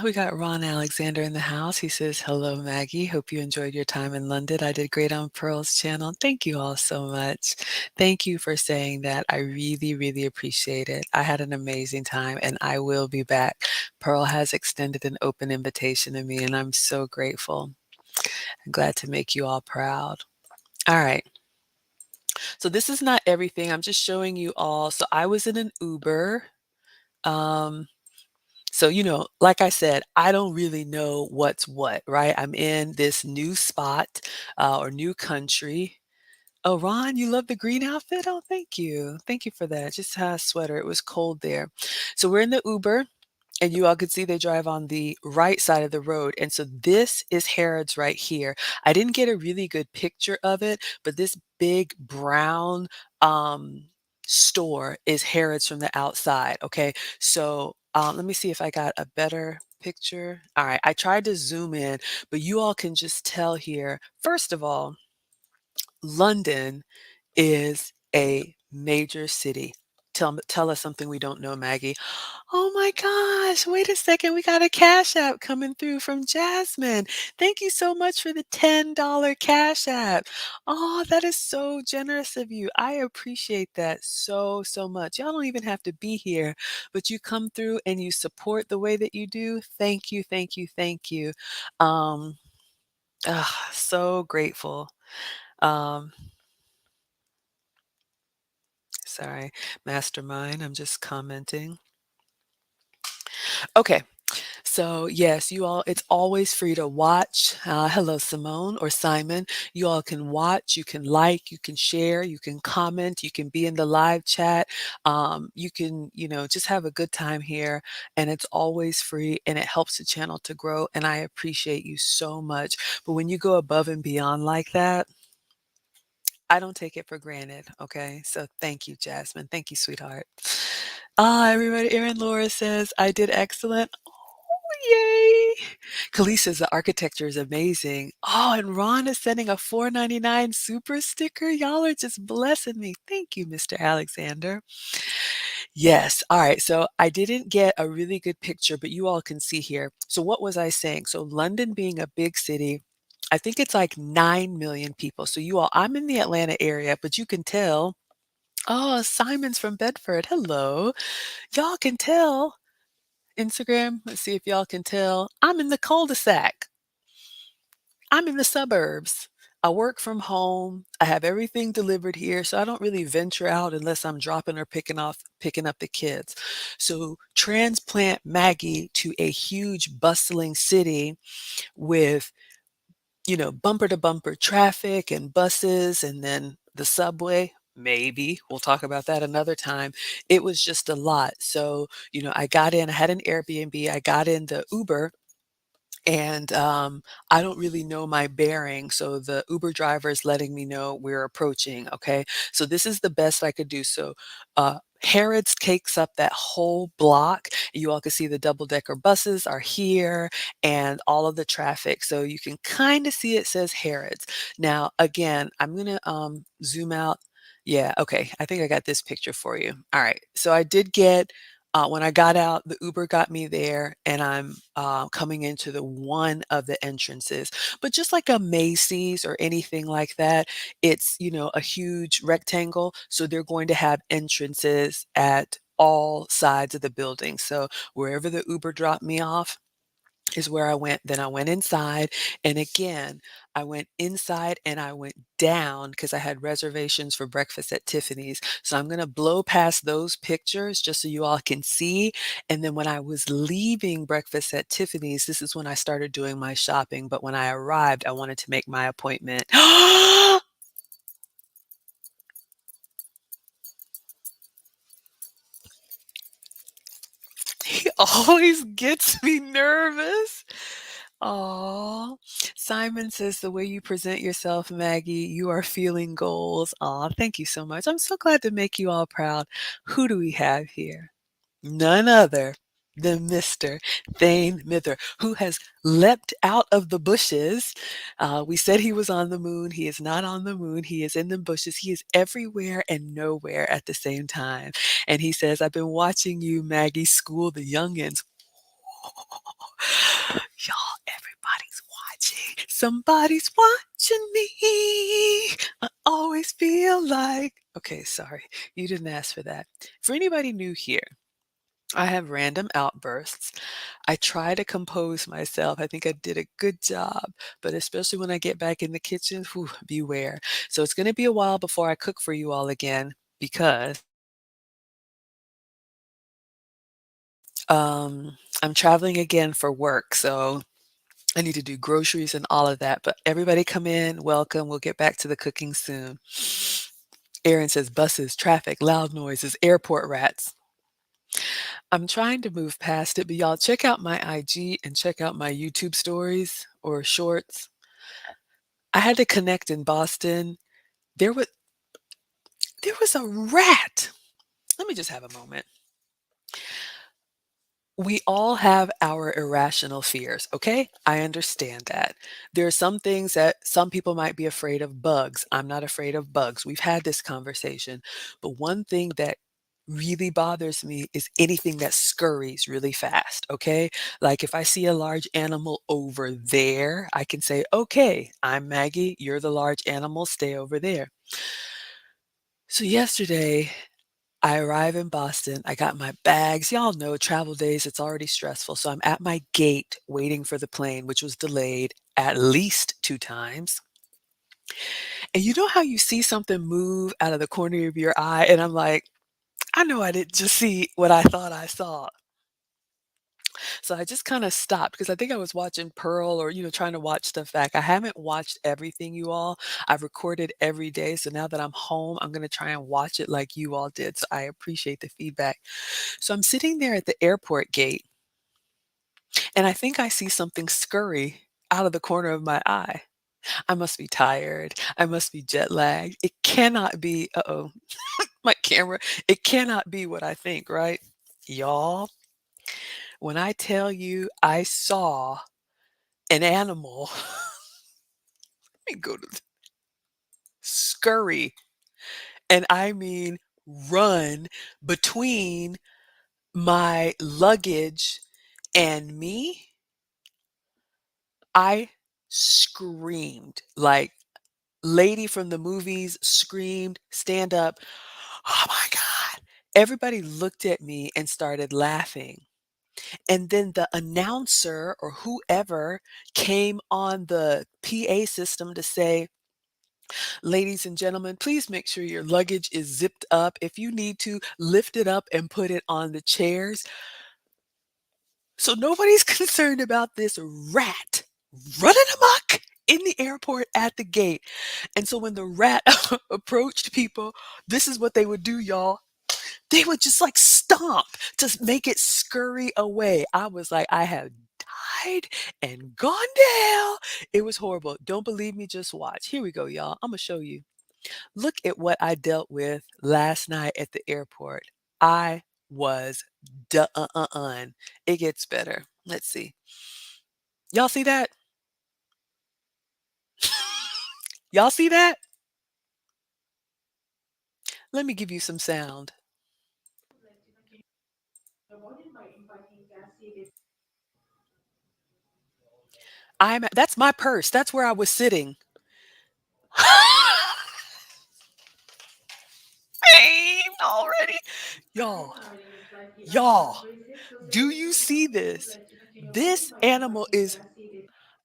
S1: We got Ron Alexander in the house. He says, hello, Maggie. Hope you enjoyed your time in London. I did great on Pearl's channel. Thank you all so much. Thank you for saying that. I really, really appreciate it. I had an amazing time, and I will be back. Pearl has extended an open invitation to me, and I'm so grateful. I'm glad to make you all proud. All right. So this is not everything. I'm just showing you all. So I was in an Uber. So, like I said, I don't really know what's what, right? I'm in this new spot or new country. Oh, Ron, you love the green outfit? Oh, thank you. Thank you for that. Just had a sweater. It was cold there. So we're in the Uber. And you all could see they drive on the right side of the road. And so this is Harrods right here. I didn't get a really good picture of it, but this big brown store is Harrods from the outside. Okay. So let me see if I got a better picture. All right. I tried to zoom in, but you all can just tell here. First of all, London is a major city. Tell us something we don't know, Maggie. Oh my gosh, wait a second. We got a Cash App coming through from Jasmine. Thank you so much for the $10 Cash App. Oh, that is so generous of you. I appreciate that so, so much. Y'all don't even have to be here, but you come through and you support the way that you do. Thank you, thank you, thank you. Um, so grateful. Um, Sorry, mastermind. I'm just commenting. Okay. So yes, you all, it's always free to watch. Hello, Simone or Simon. You all can watch, you can like, you can share, you can comment, you can be in the live chat. You can, just have a good time here, and it's always free, and it helps the channel to grow. And I appreciate you so much. But when you go above and beyond like that, I don't take it for granted. Okay. So thank you, Jasmine. Thank you, sweetheart. Everybody, Erin Laura says, I did excellent. Oh, Khalees says the architecture is amazing. Oh, and Ron is sending a 4.99 super sticker. Y'all are just blessing me. Thank you, Mr. Alexander. Yes. All right. So I didn't get a really good picture, but you all can see here. So what was I saying? So London being a big city, I think it's like 9 million people. So you all, I'm in the Atlanta area, but you can tell. Oh, Simon's from Bedford. Hello. Y'all can tell. Instagram, let's see if y'all can tell. I'm in the cul-de-sac. I'm in the suburbs. I work from home. I have everything delivered here, so I don't really venture out unless I'm dropping or picking up the kids. So transplant Maggie to a huge bustling city with, bumper to bumper traffic and buses and then the subway. Maybe we'll talk about that another time. It was just a lot. So, I got in, I had an Airbnb, I got in the Uber and I don't really know my bearing. So the Uber driver is letting me know we're approaching. Okay. So this is the best I could do. So Harrods takes up that whole block. You all can see the double decker buses are here and all of the traffic. So you can kind of see it says Harrods. Now, again, I'm going to zoom out. Yeah. Okay. I think I got this picture for you. All right. So I did get when I got out, the Uber got me there, and I'm coming into the one of the entrances. But just like a Macy's or anything like that, it's a huge rectangle, so they're going to have entrances at all sides of the building. So wherever the Uber dropped me off, is where I went. Then I went inside. And again, I went inside and I went down because I had reservations for breakfast at Tiffany's. So I'm going to blow past those pictures just so you all can see. And then when I was leaving breakfast at Tiffany's, this is when I started doing my shopping. But when I arrived, I wanted to make my appointment. He always gets me nervous. Oh, Simon says the way you present yourself, Maggie, you are feeling goals. Aw, thank you so much. I'm so glad to make you all proud. Who do we have here? None other than Mr. Thane Mither, who has leapt out of the bushes. We said he was on the moon. He is not on the moon. He is in the bushes. He is everywhere and nowhere at the same time. And he says, I've been watching you, Maggie, school the youngins. Y'all, everybody's watching. Somebody's watching me. I always feel like. Okay, sorry. You didn't ask for that. For anybody new here, I have random outbursts. I try to compose myself. I think I did a good job, but especially when I get back in the kitchen, whew, beware. So it's going to be a while before I cook for you all again because I'm traveling again for work. So I need to do groceries and all of that, but everybody come in, welcome. We'll get back to the cooking soon. Aaron says buses, traffic, loud noises, airport rats. I'm trying to move past it, but y'all check out my IG and check out my YouTube stories or shorts. I had to connect in Boston. There was there was a rat. Let me just have a moment. We all have our irrational fears, okay? I understand that. There are some things that some people might be afraid of bugs. I'm not afraid of bugs. We've had this conversation. But one thing that really bothers me is anything that scurries really fast, okay? Like if I see a large animal over there, I can say, okay, I'm Maggie, you're the large animal, stay over there. So yesterday, I arrive in Boston. I got my bags. Y'all know travel days, it's already stressful. So I'm at my gate waiting for the plane, which was delayed at least 2 times. And you know how you see something move out of the corner of your eye? And I'm like, I know I didn't just see what I thought I saw. So I just kind of stopped because I think I was watching Pearl or, trying to watch stuff back. I haven't watched everything, you all. I've recorded every day. So now that I'm home, I'm going to try and watch it like you all did. So I appreciate the feedback. So I'm sitting there at the airport gate, and I think I see something scurry out of the corner of my eye. I must be tired. I must be jet lagged. It cannot be, uh-oh, my camera. It cannot be what I think, right? Y'all, when I tell you I saw an animal, let me go to scurry, and I mean run between my luggage and me, I screamed like lady from the movies screamed, "Stand up." Oh my God. Everybody looked at me and started laughing. And then the announcer or whoever came on the PA system to say, "Ladies and gentlemen, please make sure your luggage is zipped up. If you need to, lift it up and put it on the chairs." So nobody's concerned about this rat running amok in the airport at the gate. And so when the rat approached people, this is what they would do, y'all. They would just like stomp to make it scurry away. I was like, I have died and gone down. It was horrible. Don't believe me? Just watch. Here we go, y'all. I'm going to show you. Look at what I dealt with last night at the airport. I was done. It gets better. Let's see. Y'all see that? Y'all see that? Let me give you some sound. That's my purse. That's where I was sitting. Pain already. Y'all, y'all, do you see this? This animal is,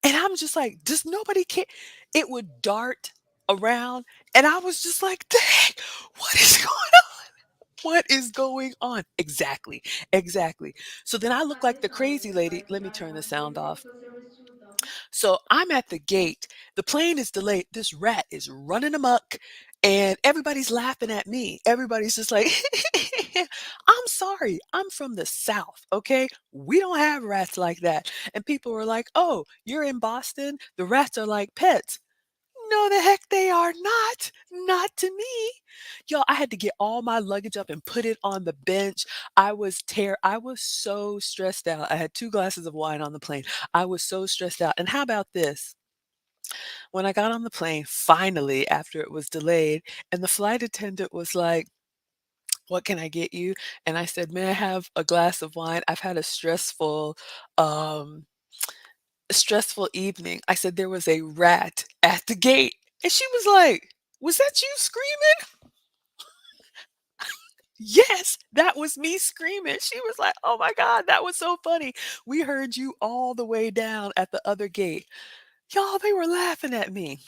S1: and I'm just like, does nobody care? It would dart around, and I was just like, dang, what is going on? What is going on? Exactly, exactly. So then I look like the crazy lady. Let me turn the sound off. So I'm at the gate. The plane is delayed. This rat is running amok and everybody's laughing at me. Everybody's just like, I'm sorry. I'm from the South. Okay. We don't have rats like that. And people were like, oh, you're in Boston. The rats are like pets. No, the heck they are not. Not to me. Y'all, I had to get all my luggage up and put it on the bench. I was so stressed out. I had 2 glasses of wine on the plane. I was so stressed out. And how about this? When I got on the plane, finally, after it was delayed, and the flight attendant was like, "What can I get you?" And I said, "May I have a glass of wine? I've had um, a stressful evening." I said, "There was a rat at the gate." And she was like, "Was that you screaming?" Yes, that was me screaming. She was like, "Oh my God, that was so funny. We heard you all the way down at the other gate." Y'all, they were laughing at me.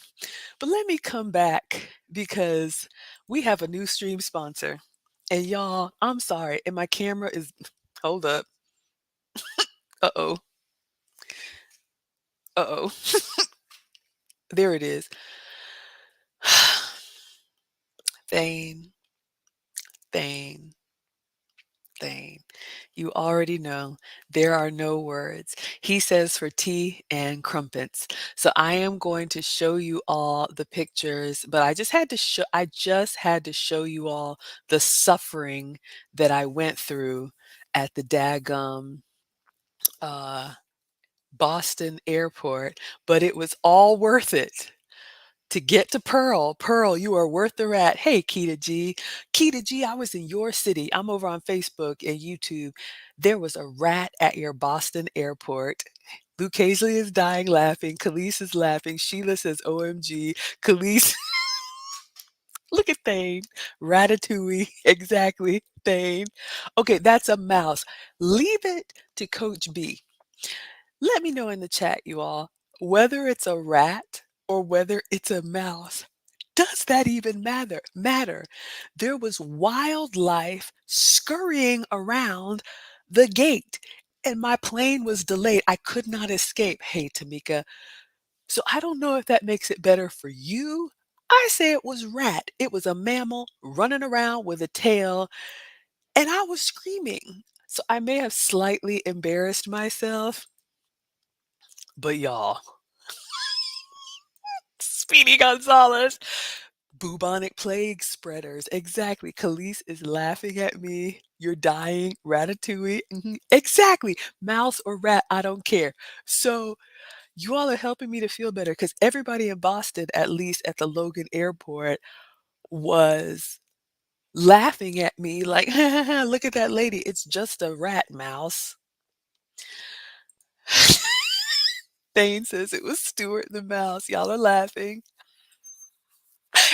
S1: But let me come back because we have a new stream sponsor. And y'all, I'm sorry. And my camera is, hold up. Uh-oh. Uh-oh. There it is. Thane, Thane, Thane. You already know there are no words. He says for tea and crumpets. So I am going to show you all the pictures, but I just had to show you all the suffering that I went through at the daggum uh Boston airport, but it was all worth it to get to Pearl. Pearl, you are worth the rat. Hey, Keita G. Keita G, I was in your city. I'm over on Facebook and YouTube. There was a rat at your Boston airport. Luke Hazley is dying laughing. Khalees is laughing. Sheila says, OMG. Khalees, look at Thane. Ratatouille. Exactly. Thane. Okay, that's a mouse. Leave it to Coach B. Let me know in the chat, you all, whether it's a rat or whether it's a mouse. Does that even matter? There was wildlife scurrying around the gate and my plane was delayed. I could not escape. Hey, Tamika. So I don't know if that makes it better for you. I say it was rat. It was a mammal running around with a tail and I was screaming. So I may have slightly embarrassed myself, but y'all, Speedy Gonzalez. Bubonic plague spreaders. Exactly. Khalees is laughing at me. You're dying. Ratatouille. Mhm. Exactly. Mouse or rat, I don't care. So you all are helping me to feel better because everybody in Boston, at least at the Logan Airport, was laughing at me like, look at that lady. It's just a rat, Mouse. Thane says it was Stuart the mouse. Y'all are laughing.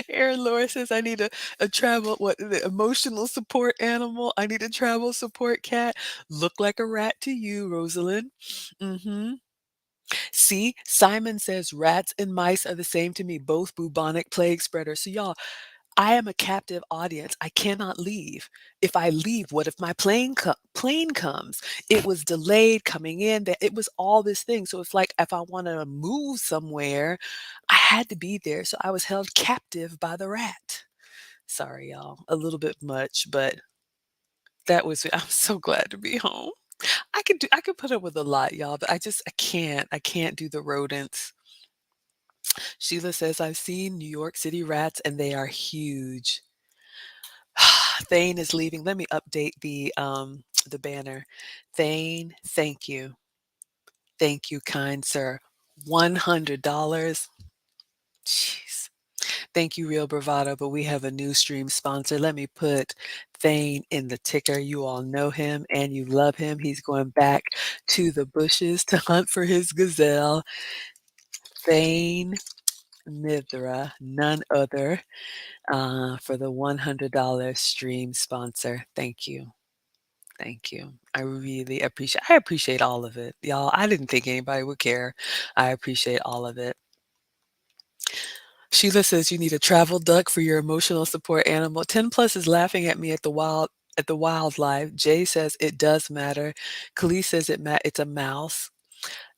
S1: Aaron Laura says I need a travel what the emotional support animal. I need a travel support cat. Look like a rat to you, Rosalind. Mm-hmm. See, Simon says rats and mice are the same to me, both bubonic plague spreaders. So y'all, I am a captive audience. I cannot leave. If I leave, what if my plane comes? It was delayed coming in. That it was all this thing. So it's like if I want to move somewhere, I had to be there. So I was held captive by the rat. Sorry, y'all. A little bit much, but that was I'm so glad to be home. I could put up with a lot, y'all, but I can't. I can't do the rodents. Sheila says I've seen New York City rats and they are huge. Thane is leaving. Let me update the banner. Thane, thank you. Thank you, kind sir. $100. Jeez. Thank you, Real Bravado, but we have a new stream sponsor. Let me put Thane in the ticker. You all know him and you love him. He's going back to the bushes to hunt for his gazelle. Thane Mithra, none other, for the $100 stream sponsor. Thank you. Thank you. I appreciate all of it. Y'all, I didn't think anybody would care. I appreciate all of it. Sheila says you need a travel duck for your emotional support animal. 10 plus is laughing at me at the wildlife. Jay says it does matter. Khalees says it's a mouse.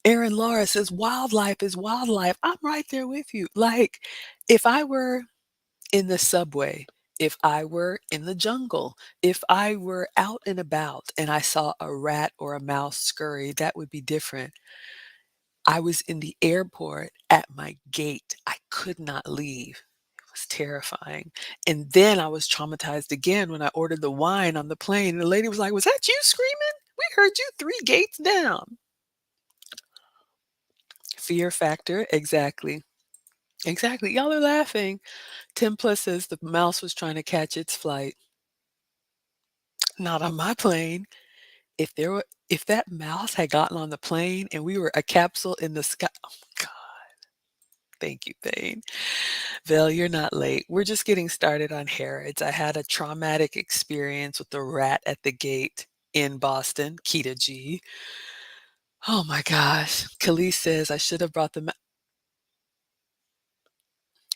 S1: Aaron Laura says wildlife is wildlife. I'm right there with you. Like if I were in the subway, if I were in the jungle, if I were out and about and I saw a rat or a mouse scurry, that would be different. I was in the airport at my gate. I could not leave. It was terrifying. And then I was traumatized again when I ordered the wine on the plane. And the lady was like, "Was that you screaming? We heard you 3 gates down." Fear factor. Exactly. Exactly. Y'all are laughing. Tim Plus says the mouse was trying to catch its flight. Not on my plane. If that mouse had gotten on the plane and we were a capsule in the sky, oh my god. Thank you, Thane. Val, you're not late. We're just getting started on Harrods. I had a traumatic experience with the rat at the gate in Boston, Kita G. Oh my gosh. Khalees says I should have brought them.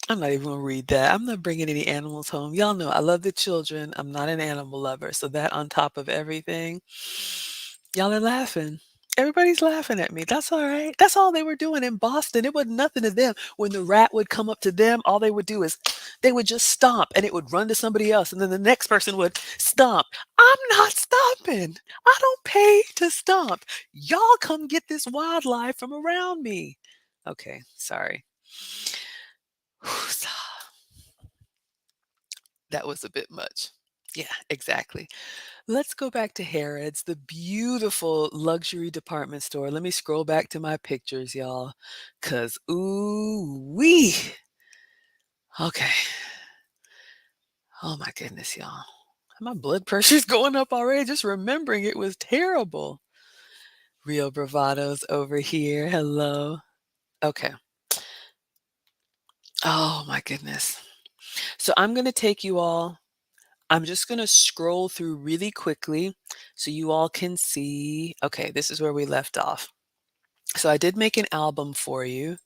S1: I'm not even gonna read that. I'm not bringing any animals home. Y'all know I love the children. I'm not an animal lover. So that on top of everything, y'all are laughing. Everybody's laughing at me. That's all right. That's all they were doing in Boston. It wasn't nothing to them. When the rat would come up to them, all they would do is they would just stomp and it would run to somebody else. And then the next person would stomp. I'm not stomping. I don't pay to stomp. Y'all come get this wildlife from around me. Okay, sorry. That was a bit much. Yeah, exactly. Let's go back to Harrods, the beautiful luxury department store. Let me scroll back to my pictures, y'all, because ooh wee. Okay. Oh my goodness, y'all. My blood pressure's going up already. Just remembering it was terrible. Real bravados over here. Hello. Okay. Oh my goodness. So I'm going to take you all I'm just going to scroll through really quickly so you all can see. Okay, this is where we left off. So I did make an album for you.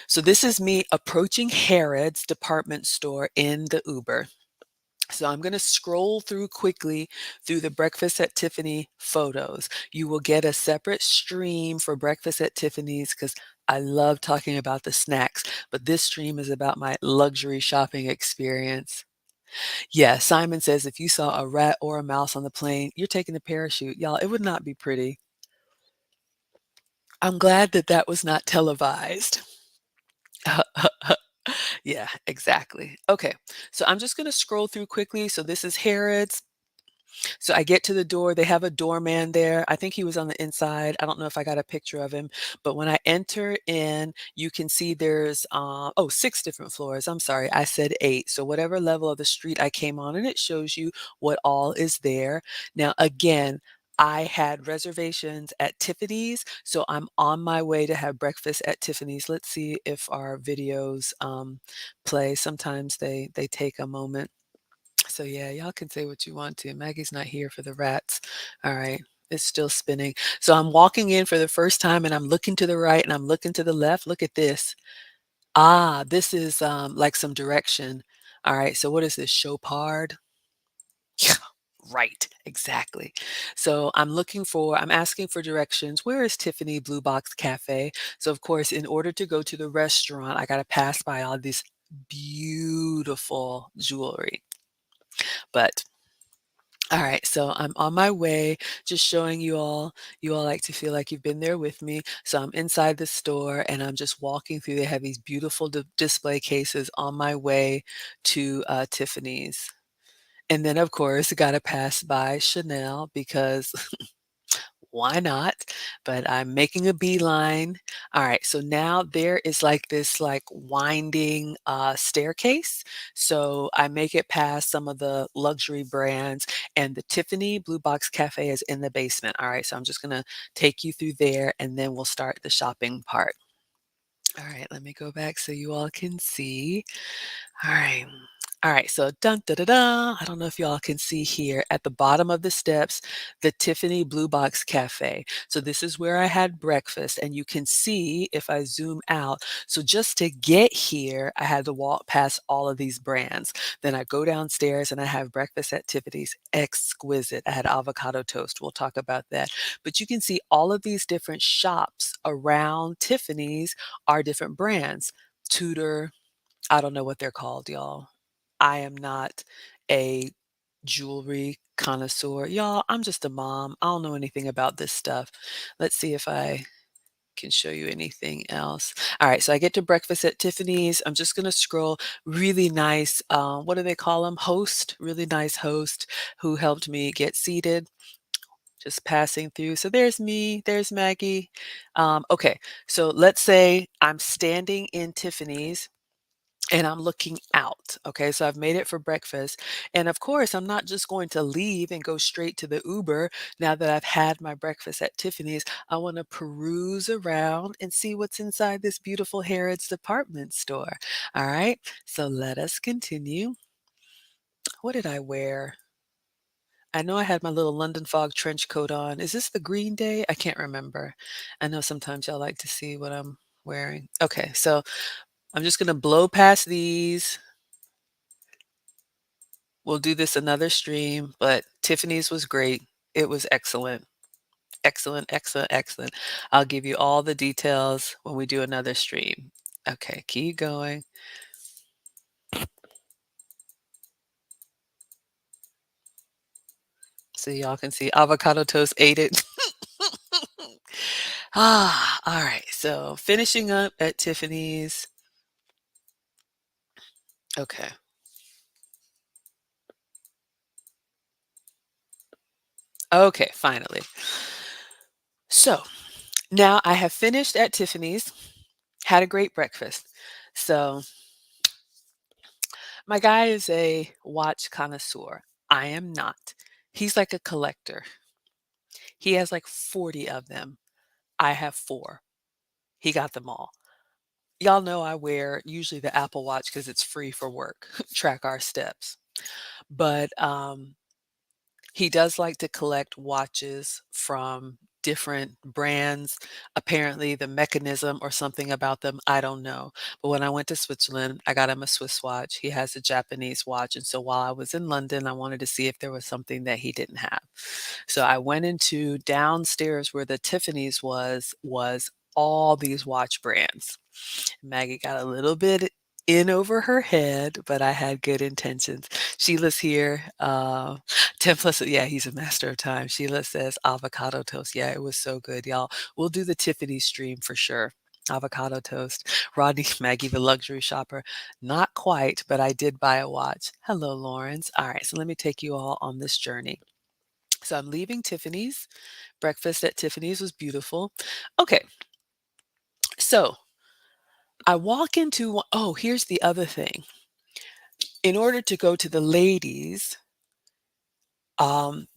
S1: So this is me approaching Harrod's department store in the Uber. So I'm going to scroll through quickly through the Breakfast at Tiffany photos. You will get a separate stream for Breakfast at Tiffany's because I love talking about the snacks, but this stream is about my luxury shopping experience. Yeah, Simon says if you saw a rat or a mouse on the plane, you're taking a parachute. Y'all, it would not be pretty. I'm glad that that was not televised. Yeah, exactly. Okay, so I'm just gonna scroll through quickly. So this is Harrod's. So I get to the door, they have a doorman there. I think he was on the inside. I don't know if I got a picture of him, but when I enter in, you can see there's, oh, 6 different floors. I'm sorry, I said 8. So whatever level of the street I came on, and it shows you what all is there. Now, again, I had reservations at Tiffany's, so I'm on my way to have breakfast at Tiffany's. Let's see if our videos play. Sometimes they take a moment. So yeah, y'all can say what you want to. Maggie's not here for the rats. All right. It's still spinning. So I'm walking in for the first time and I'm looking to the right and I'm looking to the left. Look at this. Ah, this is like some direction. All right. So what is this? Chopard? Yeah, right. Exactly. So I'm asking for directions. Where is Tiffany Blue Box Cafe? So of course, in order to go to the restaurant, I got to pass by all this beautiful jewelry. But all right, so I'm on my way, just showing you all. You all like to feel like you've been there with me. So I'm inside the store and I'm just walking through. They have these beautiful display cases on my way to Tiffany's. And then, of course, got to pass by Chanel because why not? But I'm making a beeline. All right, so now there is like this like winding staircase. So I make it past some of the luxury brands, and the Tiffany Blue Box Cafe is in the basement. All right, so I'm just gonna take you through there and then we'll start the shopping part. All right, let me go back so you all can see. All right. All right, so dun da da da. I don't know if y'all can see here at the bottom of the steps, the Tiffany Blue Box Cafe. So this is where I had breakfast, and you can see if I zoom out. So just to get here, I had to walk past all of these brands. Then I go downstairs and I have breakfast at Tiffany's. Exquisite. I had avocado toast. We'll talk about that. But you can see all of these different shops around Tiffany's are different brands. Tudor, I don't know what they're called, y'all. I am not a jewelry connoisseur. Y'all, I'm just a mom. I don't know anything about this stuff. Let's see if I can show you anything else. All right, so I get to breakfast at Tiffany's. I'm just gonna scroll. Really nice, what do they call them? Host, really nice host who helped me get seated. Just passing through. So there's me, there's Maggie. Okay, so let's say I'm standing in Tiffany's and I'm looking out. Okay, so I've made it for breakfast. And of course, I'm not just going to leave and go straight to the Uber now that I've had my breakfast at Tiffany's. I want to peruse around and see what's inside this beautiful Harrods department store. All right, so let us continue. What did I wear? I know I had my little London Fog trench coat on. Is this the Green Day? I can't remember. I know sometimes y'all like to see what I'm wearing. Okay, so I'm just going to blow past these. We'll do this another stream, but Tiffany's was great. It was excellent. Excellent, excellent, excellent. I'll give you all the details when we do another stream. Okay, keep going. So y'all can see avocado toast ate it. All right. So finishing up at Tiffany's. Okay. Okay, finally. So now I have finished at Tiffany's, had a great breakfast. So my guy is a watch connoisseur. I am not. He's like a collector. He has like 40 of them. I have 4. He got them all. Y'all know I wear usually the Apple Watch because it's free for work, track our steps. But he does like to collect watches from different brands. Apparently, the mechanism or something about them, I don't know. But when I went to Switzerland, I got him a Swiss watch. He has a Japanese watch. And so while I was in London, I wanted to see if there was something that he didn't have. So I went into downstairs where the Tiffany's was all these watch brands. Maggie got a little bit in over her head, but I had good intentions. Sheila's here. 10 plus, yeah, he's a master of time. Sheila says avocado toast. Yeah, it was so good, y'all. We'll do the Tiffany stream for sure. Avocado toast. Rodney, Maggie, the luxury shopper. Not quite, but I did buy a watch. Hello, Lawrence. All right, so let me take you all on this journey. So I'm leaving Tiffany's. Breakfast at Tiffany's was beautiful. Okay, so I walk into, oh, here's the other thing. In order to go to the ladies,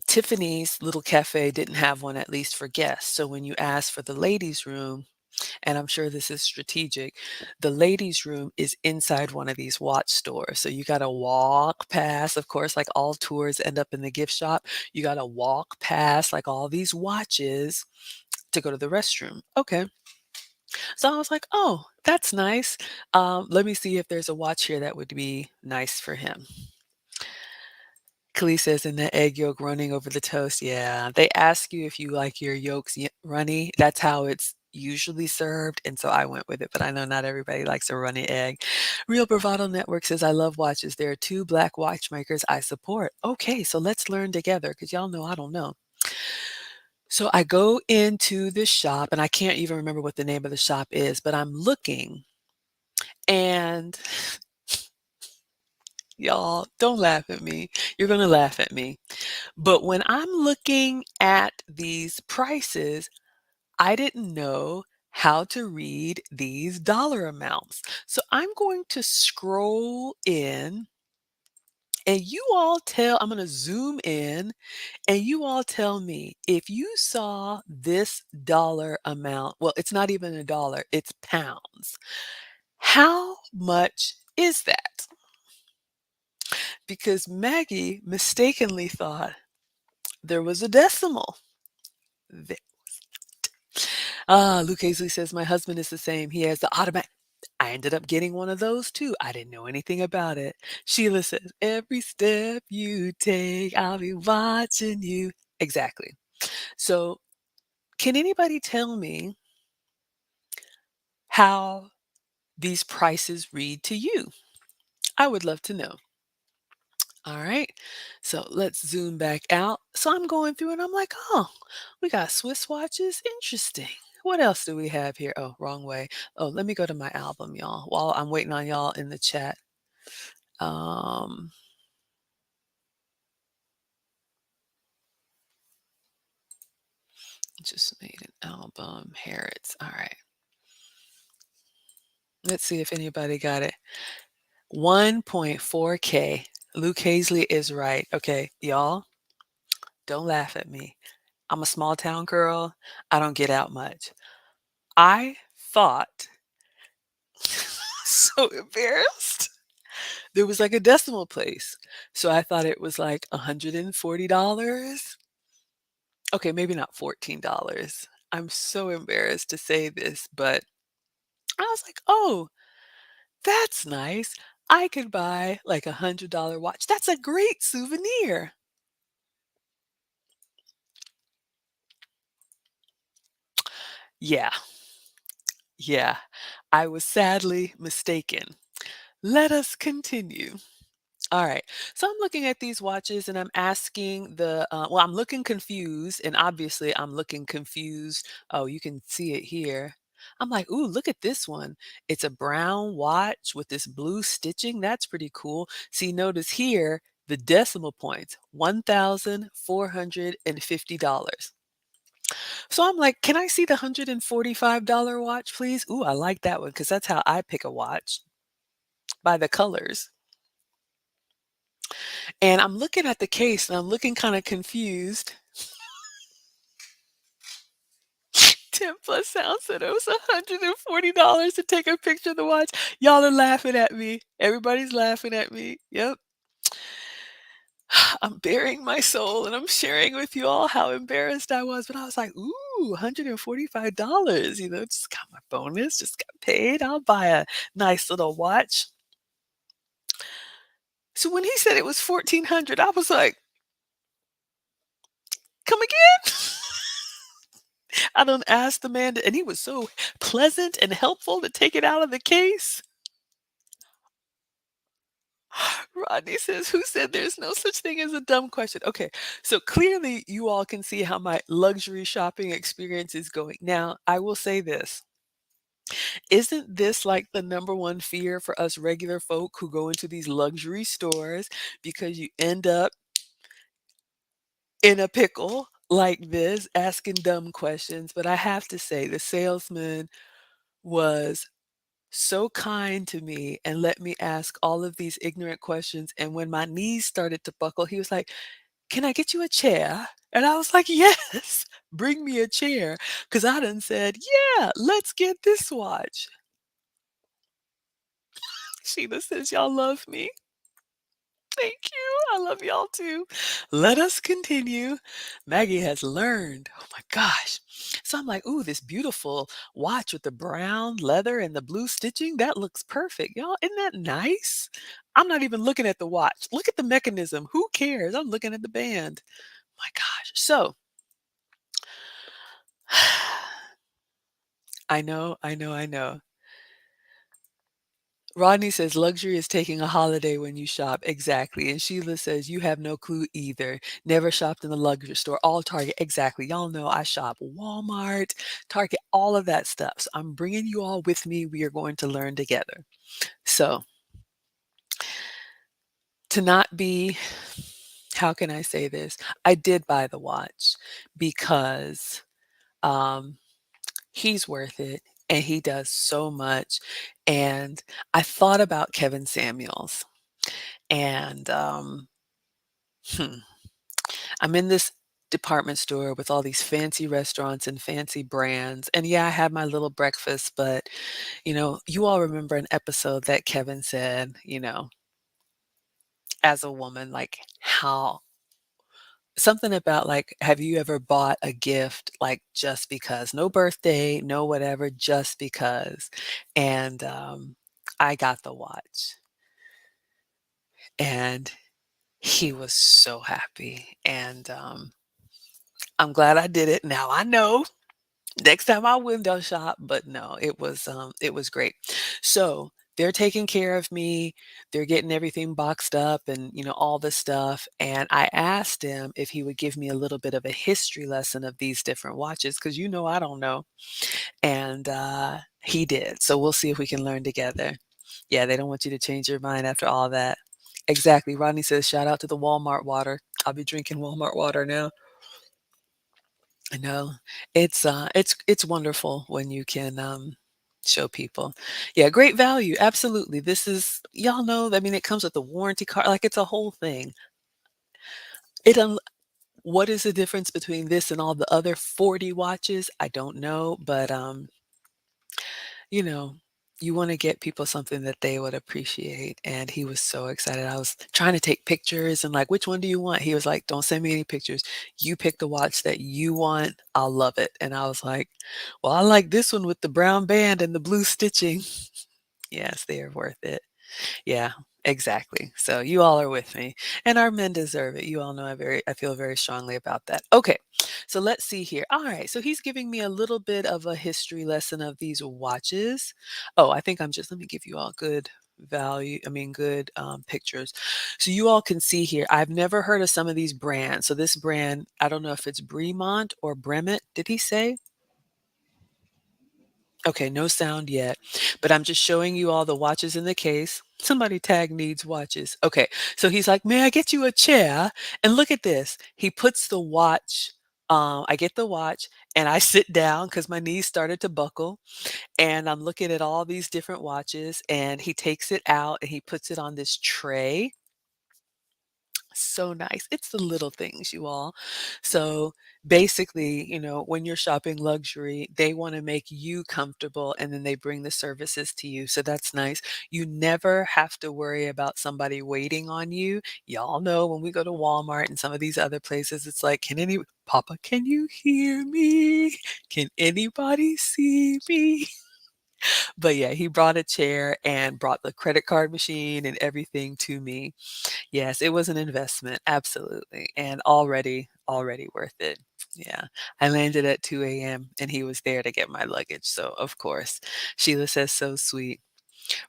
S1: Tiffany's little cafe didn't have one, at least for guests. So when you ask for the ladies' room, and I'm sure this is strategic, the ladies' room is inside one of these watch stores. So you got to walk past, of course, like all tours end up in the gift shop. You got to walk past like all these watches to go to the restroom. Okay. So I was like, oh, that's nice. Let me see if there's a watch here that would be nice for him. Klee says, "And the egg yolk running over the toast." Yeah, they ask you if you like your yolks runny. That's how it's usually served, and so I went with it, but I know not everybody likes a runny egg. Real Bravado Network says, "I love watches. There are two black watchmakers I support." Okay, so let's learn together because y'all know I don't know. So I go into this shop, and I can't even remember what the name of the shop is, but I'm looking, and y'all, don't laugh at me. You're gonna laugh at me. But when I'm looking at these prices, I didn't know how to read these dollar amounts. So I'm going to scroll in and you all tell, I'm going to zoom in and you all tell me if you saw this dollar amount. Well, it's not even a dollar, it's pounds. How much is that? Because Maggie mistakenly thought there was a decimal. Luke Hazley says, "My husband is the same. He has the automatic." I ended up getting one of those too. I didn't know anything about it. Sheila says, "Every step you take, I'll be watching you." Exactly. So, can anybody tell me how these prices read to you? I would love to know. All right. So let's zoom back out. So I'm going through and I'm like, oh, we got Swiss watches. Interesting. What else do we have here? Oh, wrong way. Oh, let me go to my album, y'all, while I'm waiting on y'all in the chat. Um, just made an album. Harrod's. All right. Let's see if anybody got it. 1.4K. Luke Hazley is right. Okay, y'all, don't laugh at me. I'm a small town girl. I don't get out much. I thought so embarrassed. There was like a decimal place. So I thought it was like $140. Okay, maybe not $14. I'm so embarrassed to say this, but I was like, oh, that's nice. I could buy like $100 watch. That's a great souvenir. Yeah, yeah. I was sadly mistaken. Let us continue. All right. So I'm looking at these watches and I'm asking well, I'm looking confused. And obviously, I'm looking confused. Oh, you can see it here. I'm like, ooh, look at this one. It's a brown watch with this blue stitching. That's pretty cool. See, notice here the decimal points $1,450. So I'm like, can I see the $145 watch, please? Ooh, I like that one because that's how I pick a watch by the colors. And I'm looking at the case and I'm looking kind of confused. 10 plus sound said it was $140 to take a picture of the watch. Y'all are laughing at me. Everybody's laughing at me. Yep. I'm bearing my soul and I'm sharing with you all how embarrassed I was. But I was like, ooh, $145. Just got my bonus, just got paid. I'll buy a nice little watch. So when he said it was 1400, I was like, come again? I don't ask the man, and he was so pleasant and helpful to take it out of the case. Rodney says, "Who said there's no such thing as a dumb question?" Okay, so clearly you all can see how my luxury shopping experience is going. Now, I will say this. Isn't this like the number one fear for us regular folk who go into these luxury stores because you end up in a pickle like this, asking dumb questions? But I have to say, the salesman was so kind to me and let me ask all of these ignorant questions. And when my knees started to buckle, he was like, "Can I get you a chair?" And I was like, "Yes, bring me a chair." Because I done said, "Yeah, let's get this watch." Sheila says, "Y'all love me." Thank you. I love y'all too. Let us continue. Maggie has learned. Oh my gosh. So I'm like, ooh, this beautiful watch with the brown leather and the blue stitching. That looks perfect. Y'all, isn't that nice? I'm not even looking at the watch. Look at the mechanism. Who cares? I'm looking at the band. My gosh. So I know. Rodney says luxury is taking a holiday when you shop. Exactly. And Sheila says you have no clue either. Never shopped in the luxury store. All Target. Exactly. Y'all know I shop Walmart, Target, all of that stuff. So I'm bringing you all with me. We are going to learn together. So to not be, how can I say this? I did buy the watch because um, he's worth it and he does so much. And I thought about Kevin Samuels and Hmm. I'm in this department store with all these fancy restaurants and fancy brands. And yeah, I had my little breakfast, but you all remember an episode that Kevin said, as a woman, like how something about like, have you ever bought a gift like just because? No birthday, no whatever, just because. And I got the watch and he was so happy. And I'm glad I did it. Now I know next time I window shop, but no, it was great. So they're taking care of me. They're getting everything boxed up and all this stuff. And I asked him if he would give me a little bit of a history lesson of these different watches because I don't know. And he did. So we'll see if we can learn together. Yeah, they don't want you to change your mind after all that. Exactly. Rodney says, shout out to the Walmart water. I'll be drinking Walmart water now. I know. It's wonderful when you can, show people. Yeah, great value, absolutely. This is y'all know, I mean, it comes with the warranty card, like, it's a whole thing. It un What is the difference between this and all the other 40 watches? I don't know, but, you know, you wanna get people something that they would appreciate, and he was so excited. I was trying to take pictures and like, "Which one do you want?" He was like, "Don't send me any pictures. You pick the watch that you want, I'll love it." And I was like, "Well, I like this one with the brown band and the blue stitching." Yes, they are worth it. Yeah, exactly. So you all are with me, and our men deserve it. You all know I feel very strongly about that. Okay, so let's see here. All right, so he's giving me a little bit of a history lesson of these watches. Oh, I think I'm just let me give you all good value. I mean, good pictures, so you all can see here. I've never heard of some of these brands. So this brand, I don't know if it's Bremont or Bremet. Did he say? Okay, no sound yet, but I'm just showing you all the watches in the case. Somebody tag needs watches. Okay, so he's like, "May I get you a chair?" And look at this. He puts the watch, I get the watch and I sit down because my knees started to buckle. And I'm looking at all these different watches and he takes it out and he puts it on this tray. So nice. It's the little things, you all. So basically, when you're shopping luxury, they want to make you comfortable and then they bring the services to you. So that's nice. You never have to worry about somebody waiting on you. Y'all know when we go to Walmart and some of these other places, it's like, Papa, can you hear me? Can anybody see me? But yeah, he brought a chair and brought the credit card machine and everything to me. Yes, it was an investment, absolutely, and already worth it. Yeah. I landed at 2 AM and he was there to get my luggage, so of course. Sheila says, "So sweet."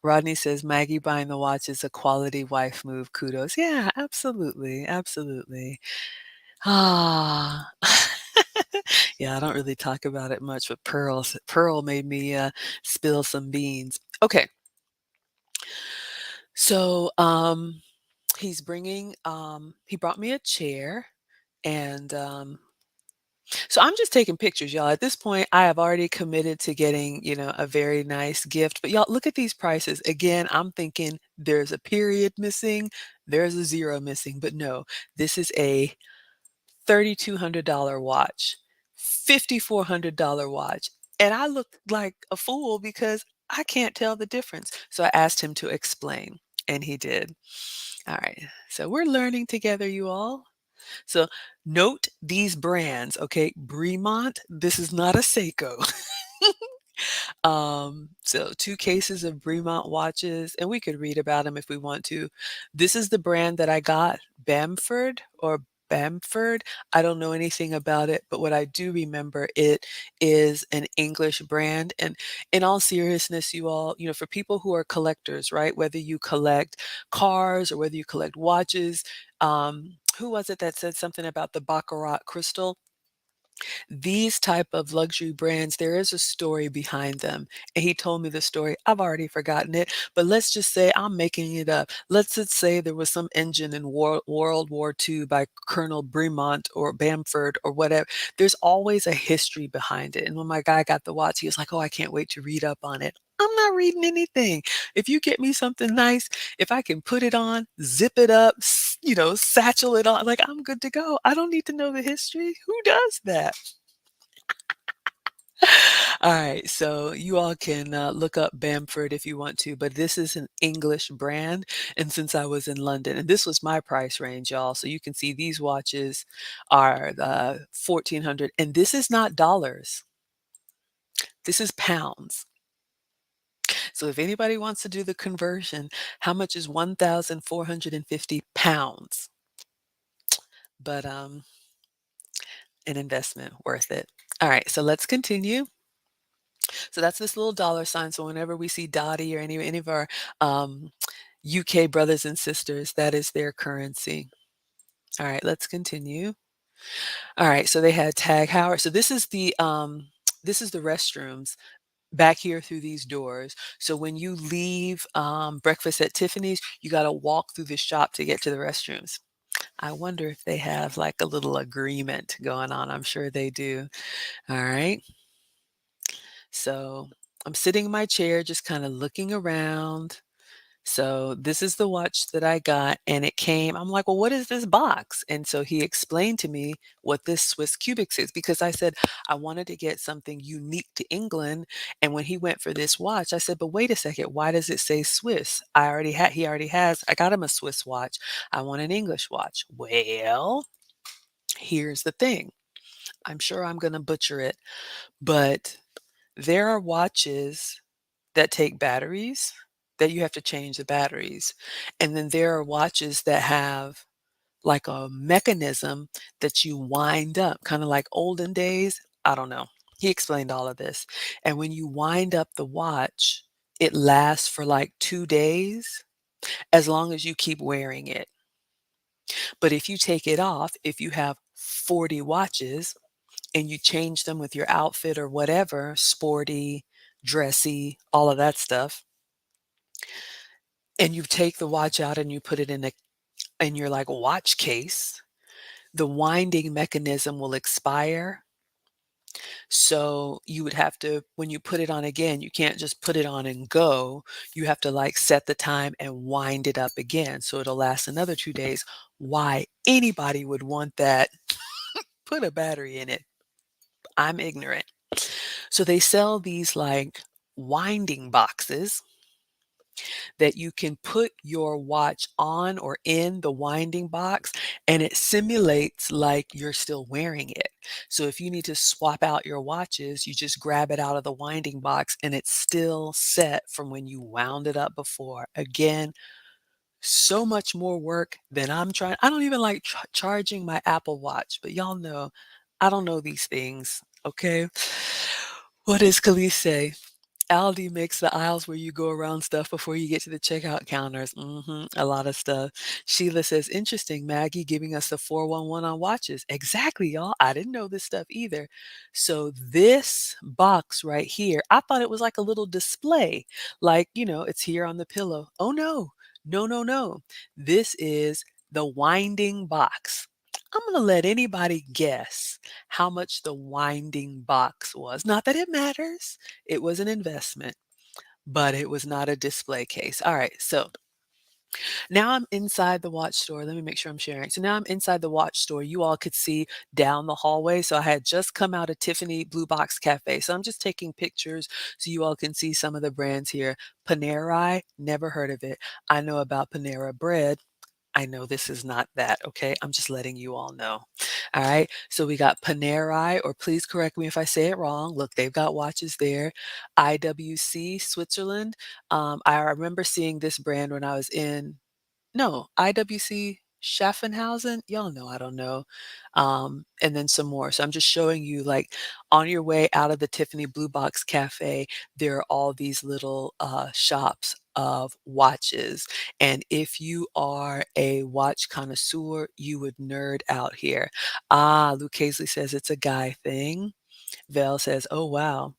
S1: Rodney says, "Maggie buying the watch is a quality wife move, kudos." Yeah, absolutely, absolutely. Ah. Yeah, I don't really talk about it much, but Pearl made me, spill some beans. Okay, so, he brought me a chair, and, so I'm just taking pictures, y'all. At this point, I have already committed to getting, a very nice gift, but y'all, look at these prices. Again, I'm thinking there's a period missing, there's a zero missing, but no, this is a $3,200 watch, $5,400 watch, and I looked like a fool because I can't tell the difference. So I asked him to explain, and he did. All right, so we're learning together, you all. So note these brands, okay? Bremont, this is not a Seiko. So 2 cases of Bremont watches, and we could read about them if we want to. This is the brand that I got, Bamford or Bamford. I don't know anything about it, but what I do remember, it is an English brand. And in all seriousness, you all, for people who are collectors, right? Whether you collect cars or whether you collect watches, who was it that said something about the Baccarat crystal? These type of luxury brands, there is a story behind them, and he told me the story. I've already forgotten it, but let's just say I'm making it up. Let's just say there was some engine in World War II by Colonel Bremont or Bamford or whatever. There's always a history behind it, and when my guy got the watch, he was like, "Oh, I can't wait to read up on it." I'm not reading anything. If you get me something nice, if I can put it on, zip it up, satchel it on, like, I'm good to go. I don't need to know the history. Who does that? All right, so you all can look up Bamford if you want to, but this is an English brand. And since I was in London, and this was my price range, y'all, so you can see these watches are 1400, and this is not dollars. This is pounds. So if anybody wants to do the conversion, how much is 1,450 pounds? But an investment worth it. All right, so let's continue. So that's this little dollar sign. So whenever we see Dottie or any of our um, UK brothers and sisters, that is their currency. All right, let's continue. All right, so they had Tag Heuer. So this is the restrooms back here through these doors. So when you leave breakfast at Tiffany's, you got to walk through the shop to get to the restrooms. I wonder if they have like a little agreement going on. I'm sure they do. All right. So I'm sitting in my chair, just kind of looking around. So this is the watch that I got, and it came. I'm like, well, what is this box? And so he explained to me what this Swiss Cubics is, because I said I wanted to get something unique to England. And when he went for this watch, I said, but wait a second, why does it say Swiss? He already has, I got him a Swiss watch. I want an English watch. Well, here's the thing. I'm sure I'm going to butcher it, but there are watches that take batteries, that you have to change the batteries. And then there are watches that have like a mechanism that you wind up, kind of like olden days. I don't know. He explained all of this. And when you wind up the watch, it lasts for like 2 days as long as you keep wearing it. But if you take it off, if you have 40 watches and you change them with your outfit or whatever, sporty, dressy, all of that stuff, and you take the watch out and you put it in your like watch case, the winding mechanism will expire. So you would have to, when you put it on again, you can't just put it on and go. You have to like set the time and wind it up again. So it'll last another 2 days. Why anybody would want that? Put a battery in it. I'm ignorant. So they sell these like winding boxes that you can put your watch on or in the winding box, and it simulates like you're still wearing it. So if you need to swap out your watches, you just grab it out of the winding box and it's still set from when you wound it up before. Again, so much more work than I'm trying. I don't even like charging my Apple Watch, but y'all know I don't know these things. Okay. What does Khalees say? Aldi makes the aisles where you go around stuff before you get to the checkout counters. A lot of stuff. Sheila says, interesting, Maggie giving us the 411 on watches. Exactly, y'all. I didn't know this stuff either. So this box right here, I thought it was like a little display, like, it's here on the pillow. Oh no, no, no, no. This is the winding box. I'm going to let anybody guess how much the winding box was. Not that it matters. It was an investment, but it was not a display case. All right, so now I'm inside the watch store. Let me make sure I'm sharing. So now I'm inside the watch store. You all could see down the hallway. So I had just come out of Tiffany Blue Box Cafe. So I'm just taking pictures so you all can see some of the brands here. Panerai, never heard of it. I know about Panera Bread. I know this is not that, okay? I'm just letting you all know. All right. So we got Panerai, or please correct me if I say it wrong. Look, they've got watches there. IWC, Switzerland. I remember seeing this brand when I was in, no, IWC Schaffenhausen. Y'all know I don't know. And then some more. So I'm just showing you, like, on your way out of the Tiffany Blue Box Cafe, there are all these little shops of watches. And if you are a watch connoisseur, you would nerd out here. Ah, Luke Hazley says it's a guy thing. Val says, oh, wow.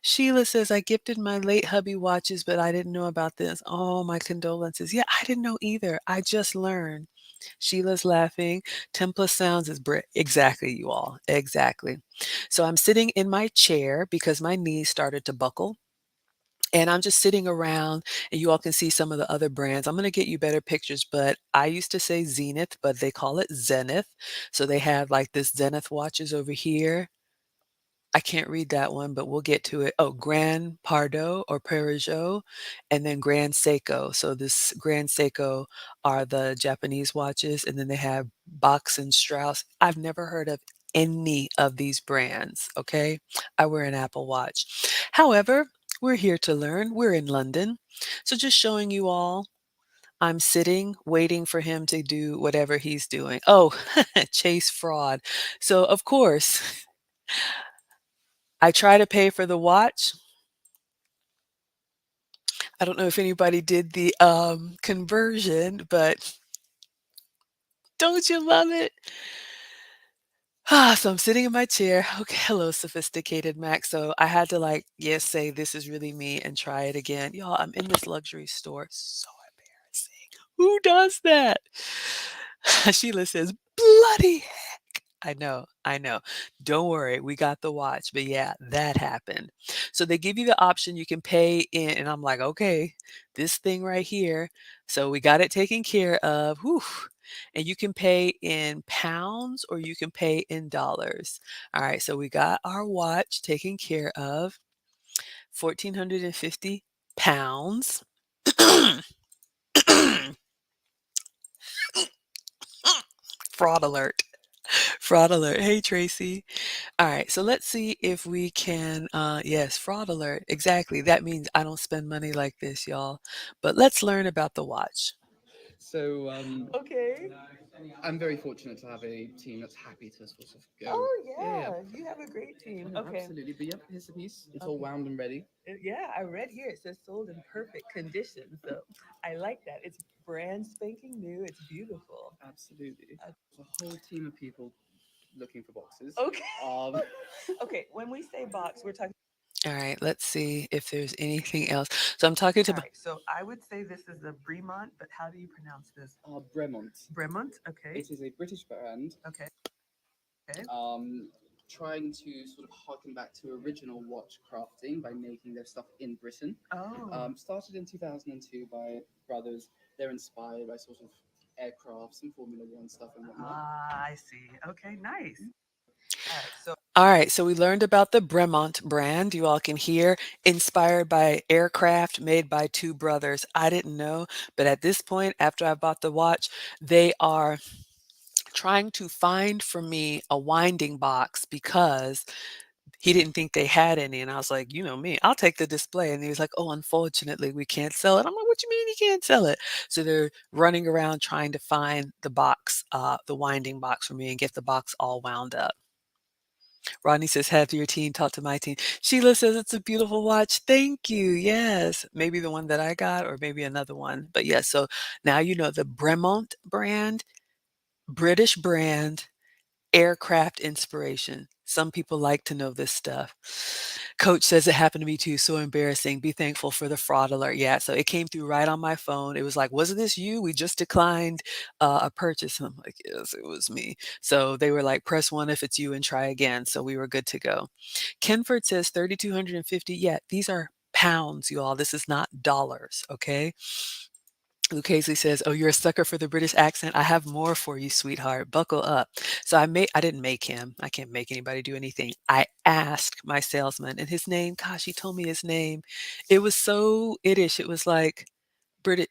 S1: Sheila says, I gifted my late hubby watches, but I didn't know about this. Oh, my condolences. Yeah, I didn't know either. I just learned. Sheila's laughing. 10 plus sounds is exactly, you all. Exactly. So I'm sitting in my chair because my knees started to buckle. And I'm just sitting around, and you all can see some of the other brands. I'm going to get you better pictures, but I used to say Zenith, but they call it Zenith. So they have like this Zenith watches over here. I can't read that one, but we'll get to it. Oh, Grand Pardo or Perigeux, and then Grand Seiko. So this Grand Seiko are the Japanese watches, and then they have Box and Strauss. I've never heard of any of these brands, okay? I wear an Apple Watch. However, we're here to learn. We're in London. So just showing you all, I'm sitting waiting for him to do whatever he's doing. Oh, chase fraud. So of course, I try to pay for the watch. I don't know if anybody did the conversion, but don't you love it? So I'm sitting in my chair. Okay, hello, sophisticated Max. So I had to, like, yes, say this is really me and try it again. Y'all, I'm in this luxury store. So embarrassing. Who does that? Sheila says, bloody heck. I know, I know. Don't worry, we got the watch. But yeah, that happened. So they give you the option, you can pay in, and I'm like, okay, this thing right here. So we got it taken care of. Whew. And you can pay in pounds or you can pay in dollars. All right, so we got our watch taken care of. 1,450 pounds. Fraud alert. Fraud alert. Hey, Tracy. All right, so let's see if we can, yes, fraud alert. Exactly. That means I don't spend money like this, y'all. But let's learn about the watch.
S2: So
S1: Okay.
S2: I'm very fortunate to have a team that's happy to sort of go.
S1: Oh,
S2: Yeah, yeah.
S1: yeah. You have a great team.
S2: No,
S1: Okay.
S2: absolutely. But yep, here's the piece. It's all
S1: Okay.
S2: wound and ready.
S1: Yeah, I read here it says sold in perfect condition. So I like that. It's brand spanking new. It's beautiful.
S2: Absolutely.
S1: Uh,
S2: There's a whole team of people looking for boxes.
S1: Okay.
S2: Um,
S1: Okay. When we say box, we're talking. All right, let's see if there's anything else. So I'm talking to. All right, so I would say this is a Bremont, but how do you pronounce this?
S2: Bremont.
S1: Bremont. Okay.
S2: It is a British brand.
S1: Okay. Okay.
S2: Um, Trying to sort of harken back to original watch crafting by making their stuff in Britain.
S1: Oh.
S2: Started in 2002 by brothers. They're inspired by sort of aircrafts and Formula One stuff and whatnot.
S1: Ah, I see. Okay, nice. All right, so we learned about the Bremont brand. You all can hear inspired by aircraft made by two brothers. I didn't know, but at this point, after I bought the watch, they are trying to find for me a winding box because he didn't think they had any. And I was like, you know me, I'll take the display. And he was like, oh, unfortunately, we can't sell it. I'm like, what you mean you can't sell it? So they're running around trying to find the box, the winding box for me and get the box all wound up. Rodney says, have your teen talk to my teen. Sheila says, it's a beautiful watch. Thank you. Yes. Maybe the one that I got or maybe another one. But yes, so now you know the Bremont brand, British brand, aircraft inspiration. Some people like to know this stuff. Coach says it happened to me too. So embarrassing. Be thankful for the fraud alert. Yeah. So it came through right on my phone. It was like, wasn't this you? We just declined a purchase. And I'm like, yes, it was me. So they were like, press one if it's you and try again. So we were good to go. Kenford says 3,250. Yeah, these are pounds, you all. This is not dollars. Okay. Lucchese says, "Oh, you're a sucker for the British accent. I have more for you, sweetheart. Buckle up." So I didn't make him. I can't make anybody do anything. I asked my salesman and his name, gosh, he told me his name. It was so Itish. It was like British.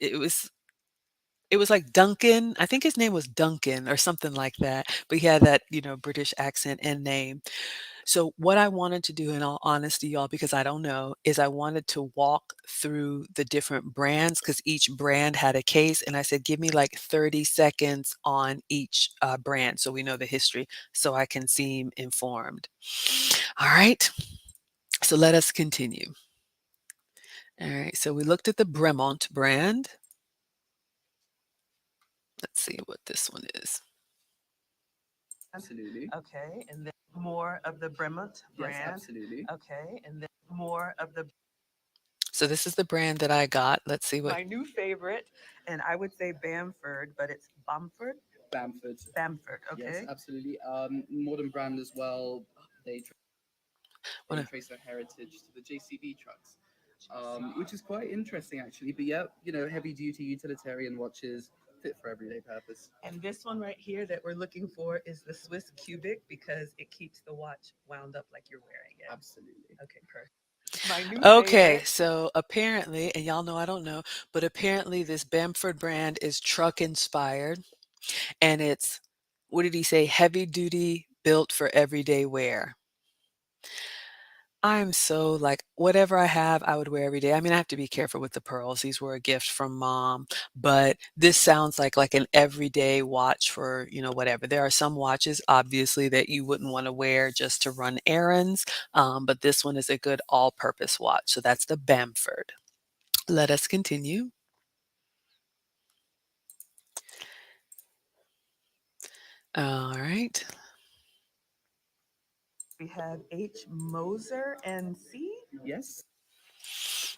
S1: It was like Duncan. I think his name was Duncan or something like that. But he had that, British accent and name. So what I wanted to do in all honesty, y'all, because I don't know, is I wanted to walk through the different brands because each brand had a case. And I said, give me like 30 seconds on each brand so we know the history so I can seem informed. All right. So let us continue. All right. So we looked at the Bremont brand. Let's see what this one is.
S2: Absolutely.
S1: Okay. And then more of the Bremont
S2: Yes,
S1: brand.
S2: absolutely.
S1: Okay. And then more of the So this is the brand that I got. Let's see what my new favorite, and I would say Bamford, but it's Bamford.
S2: Bamford.
S1: Bamford,
S2: Yes,
S1: okay.
S2: absolutely. Modern brand as well. They
S1: What
S2: they
S1: a-
S2: trace their heritage to the JCB trucks, which is quite interesting actually. But yeah, heavy duty utilitarian watches fit for everyday purpose.
S1: And this one right here that we're looking for is the Swiss Cubic because it keeps the watch wound up like you're wearing it.
S2: Absolutely.
S1: Okay, perfect. My new Okay, favorite. So apparently, and y'all know I don't know, but apparently this Bamford brand is truck inspired and it's, what did he say? Heavy duty, built for everyday wear. I'm so like whatever I have, I would wear every day. I mean, I have to be careful with the pearls. These were a gift from mom, but this sounds like an everyday watch for, whatever. There are some watches obviously that you wouldn't want to wear just to run errands, but this one is a good all-purpose watch. So that's the Bamford. Let us continue. All right. We have H. Moser and C.
S2: Yes.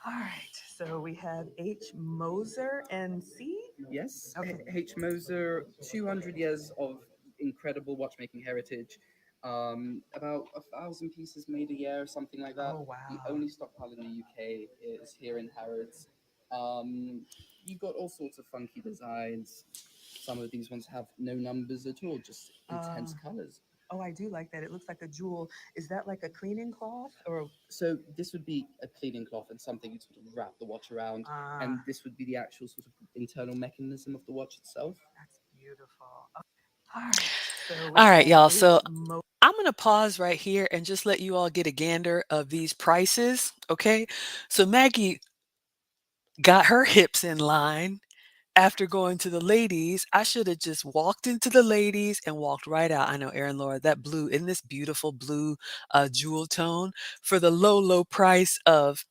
S1: All right. So we have H. Moser and C.
S2: Yes.
S1: Okay.
S2: H. Moser, 200 years of incredible watchmaking heritage. About 1,000 pieces made a year, something like that.
S1: Oh,
S2: The
S1: wow.
S2: only stockpile in the UK is here in Harrods. You got all sorts of funky designs. Some of these ones have no numbers at all, just intense colors.
S1: Oh, I do like that. It looks like a jewel. Is that like a cleaning cloth or?
S2: So this would be a cleaning cloth and something you'd sort of wrap the watch around,
S1: Ah,
S2: and this would be the actual sort of internal mechanism of the watch itself.
S1: that's beautiful. All right. All right, y'all. So I'm going to pause right here and just let you all get a gander of these prices. Okay. So Maggie got her hips in line after going to the ladies. I should have just walked into the ladies and walked right out. I know, Erin Laura, that blue, in this beautiful blue jewel tone for the low, low price of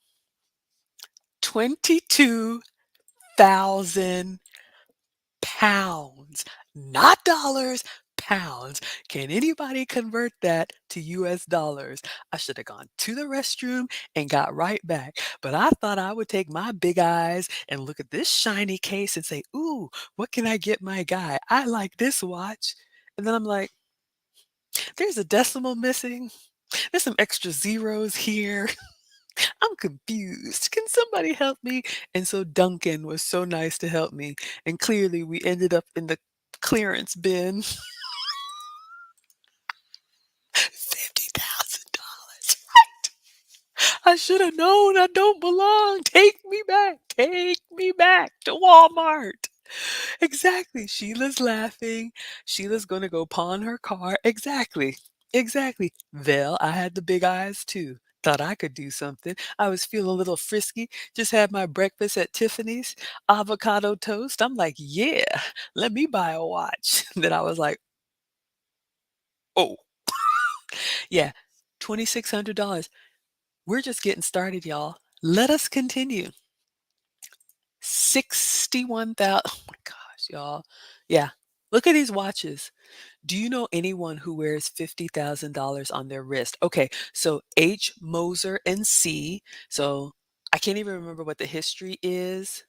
S1: 22,000 pounds, not dollars, pounds. Can anybody convert that to US dollars? I should have gone to the restroom and got right back. But I thought I would take my big eyes and look at this shiny case and say, ooh, what can I get my guy? I like this watch. And then I'm like, there's a decimal missing. There's some extra zeros here. I'm confused. Can somebody help me? And so Duncan was so nice to help me. And clearly we ended up in the clearance bin. $50,000. I should have known I don't belong. Take me back. Take me back to Walmart. Exactly. Sheila's laughing. Sheila's going to go pawn her car. Exactly. Exactly. Well, I had the big eyes too. Thought I could do something. I was feeling a little frisky. Just had my breakfast at Tiffany's, avocado toast. I'm like, yeah, let me buy a watch. Then I was like, oh, Yeah, $2,600. We're just getting started, y'all. Let us continue. 61,000. Oh my gosh, y'all. Yeah. Look at these watches. Do you know anyone who wears $50,000 on their wrist? Okay, so H, Moser, and C. So I can't even remember what the history is.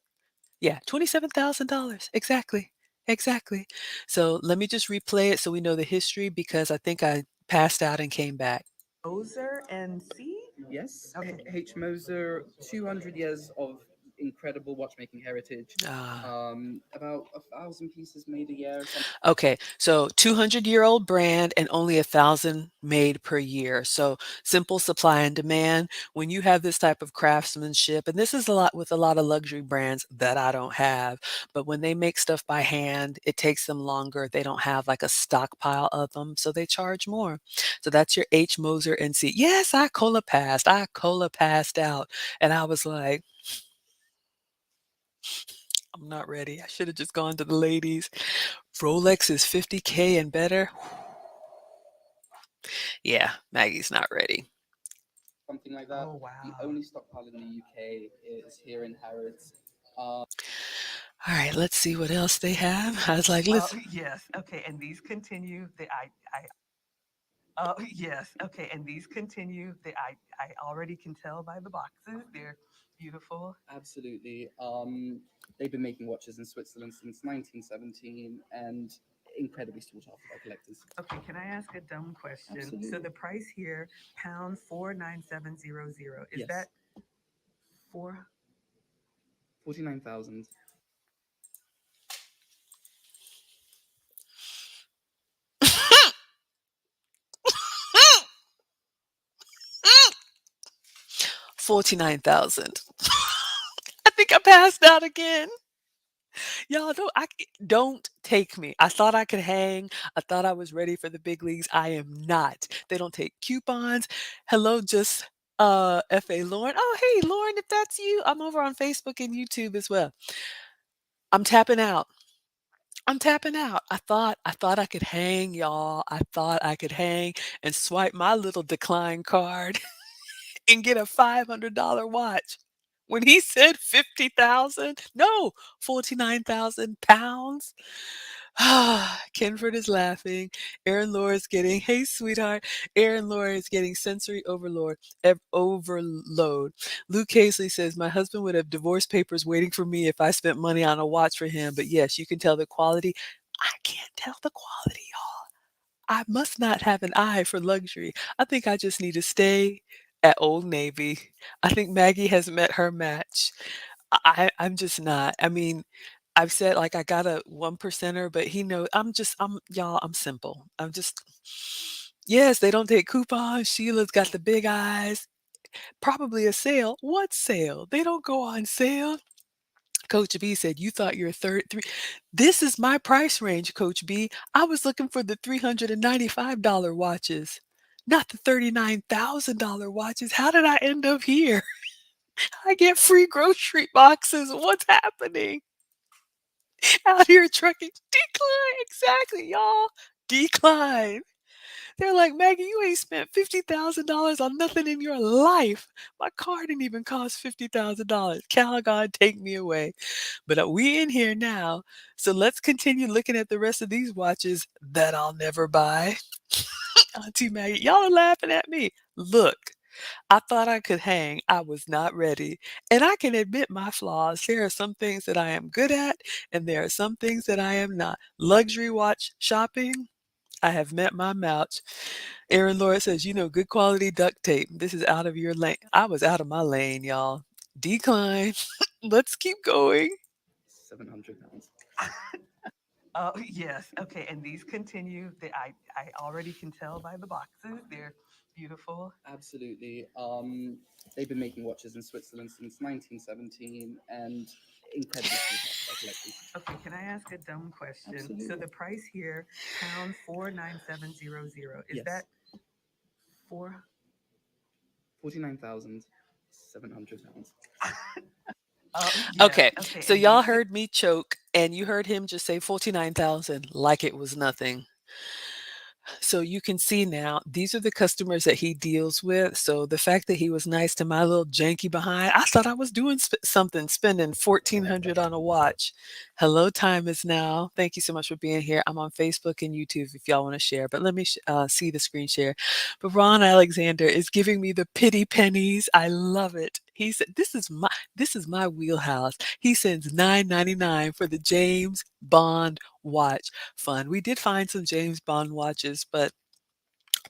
S1: Yeah, $27,000. Exactly. Exactly. So let me just replay it so we know the history because I think I passed out and came back.
S3: Moser and C?
S2: Yes,
S3: Okay.
S2: H. Moser, 200 years of incredible watchmaking heritage.
S1: Ah.
S2: About 1,000 pieces made a year, something.
S1: Okay, so 200-year-old brand and only 1,000 made per year. So simple supply and demand. When you have this type of craftsmanship, and this is a lot with a lot of luxury brands that I don't have, but when they make stuff by hand, it takes them longer. They don't have like a stockpile of them, so they charge more. So that's your H. Moser and C. Yes, I cola passed. I cola passed out. And I was like, I'm not ready. I should have just gone to the ladies. Rolex is 50K and better. Yeah, Maggie's not ready.
S2: Something like that.
S3: Oh,
S2: The
S3: wow.
S2: only stockpile in the UK is here in Harrods.
S1: All right, let's see what else they have. I was like, let's.
S3: Yes. Okay. And these continue. Yes. Okay. And these continue. I already can tell by the boxes. They're beautiful.
S2: Absolutely. They've been making watches in Switzerland since 1917 and incredibly sought after by collectors.
S3: Okay. Can I ask a dumb question? So
S2: Absolutely.
S3: the price here, pound 49700. Is
S2: Yes.
S3: that four?
S2: 49,000.
S1: 49,000. I think I passed out again. Y'all don't take me. I thought I could hang. I thought I was ready for the big leagues. I am not. They don't take coupons. Hello, just FA Lauren. Oh, hey Lauren, if that's you, I'm over on Facebook and YouTube as well. I'm tapping out. I'm tapping out. I thought I could hang, y'all. I thought I could hang and swipe my little decline card and get a $500 watch. When he said 50,000, no, 49,000 pounds. Kenford is laughing. Aaron Laura is getting, hey, sweetheart. Aaron Laura is getting sensory overload. Luke Casely says, my husband would have divorce papers waiting for me if I spent money on a watch for him. But yes, you can tell the quality. I can't tell the quality, y'all. I must not have an eye for luxury. I think I just need to stay at Old Navy. I think Maggie has met her match. I'm just not. I mean, I've said like I got a one percenter, but he knows I'm y'all, I'm simple. I'm just yes, they don't take coupons. Sheila's got the big eyes. Probably a sale. What sale? They don't go on sale. Coach B said, "You thought your third three." This is my price range, Coach B. I was looking for the $395 watches, not the $39,000 watches. How did I end up here? I get free grocery boxes. What's happening? Out here trucking. Decline. Exactly, y'all. Decline. They're like, Maggie, you ain't spent $50,000 on nothing in your life. My car didn't even cost $50,000. Calgon, take me away. But we in here now, so let's continue looking at the rest of these watches that I'll never buy. Auntie Maggie, y'all are laughing at me. Look, I thought I could hang. I was not ready. And I can admit my flaws. There are some things that I am good at, and there are some things that I am not. Luxury watch shopping, I have met my match. Aaron Laura says, you know, good quality duct tape. This is out of your lane. I was out of my lane, y'all. Decline. Let's keep going.
S2: 700 pounds.
S3: Yes. Okay. And these continue. I already can tell by the boxes. They're beautiful.
S2: Absolutely. They've been making watches in Switzerland since 1917 and incredibly sought after by collectors.
S3: Okay. Can I ask a dumb question? So
S2: Absolutely.
S3: the price here, pound 49700. Is
S2: Yes.
S3: that four?
S2: 49,700 pounds.
S3: Yes.
S1: Okay,
S3: Okay.
S1: so
S3: And
S1: y'all
S3: these
S1: heard me choke, and you heard him just say 49,000 like it was nothing. So you can see now, these are the customers that he deals with. So the fact that he was nice to my little janky behind, I thought I was doing something, spending 1400 on a watch. Hello, time is now. Thank you so much for being here. I'm on Facebook and YouTube if y'all want to share, but let me see the screen share. But Ron Alexander is giving me the pity pennies. I love it. He said, "This is my wheelhouse." He sends $9.99 for the James Bond watch fun. We did find some James Bond watches, but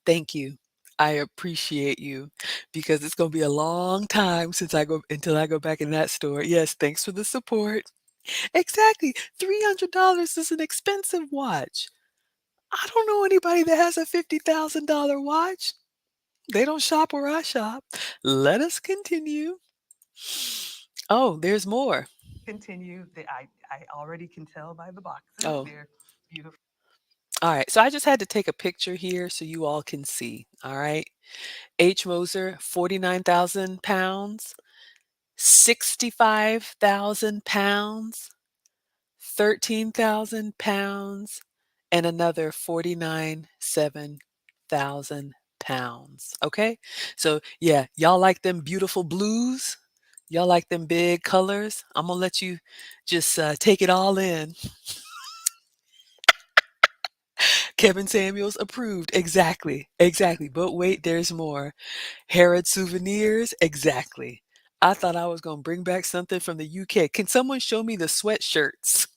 S1: thank you. I appreciate you because it's going to be a long time since I go until I go back in that store. Yes, thanks for the support. Exactly. $300 is an expensive watch. I don't know anybody that has a $50,000 watch. They don't shop where I shop. Let us continue. Oh, there's more.
S3: Continue. I already can tell by the boxes.
S1: Oh,
S3: They're beautiful.
S1: all right. So I just had to take a picture here so you all can see. All right. H. Moser, 49,000 pounds, 65,000 pounds, 13,000 pounds, and another 49,700 pounds. Okay. So, yeah, y'all like them beautiful blues? Y'all like them big colors? I'm going to let you just take it all in. Kevin Samuels approved. Exactly. Exactly. But wait, there's more. Harrod souvenirs? Exactly. I thought I was going to bring back something from the UK. Can someone show me the sweatshirts?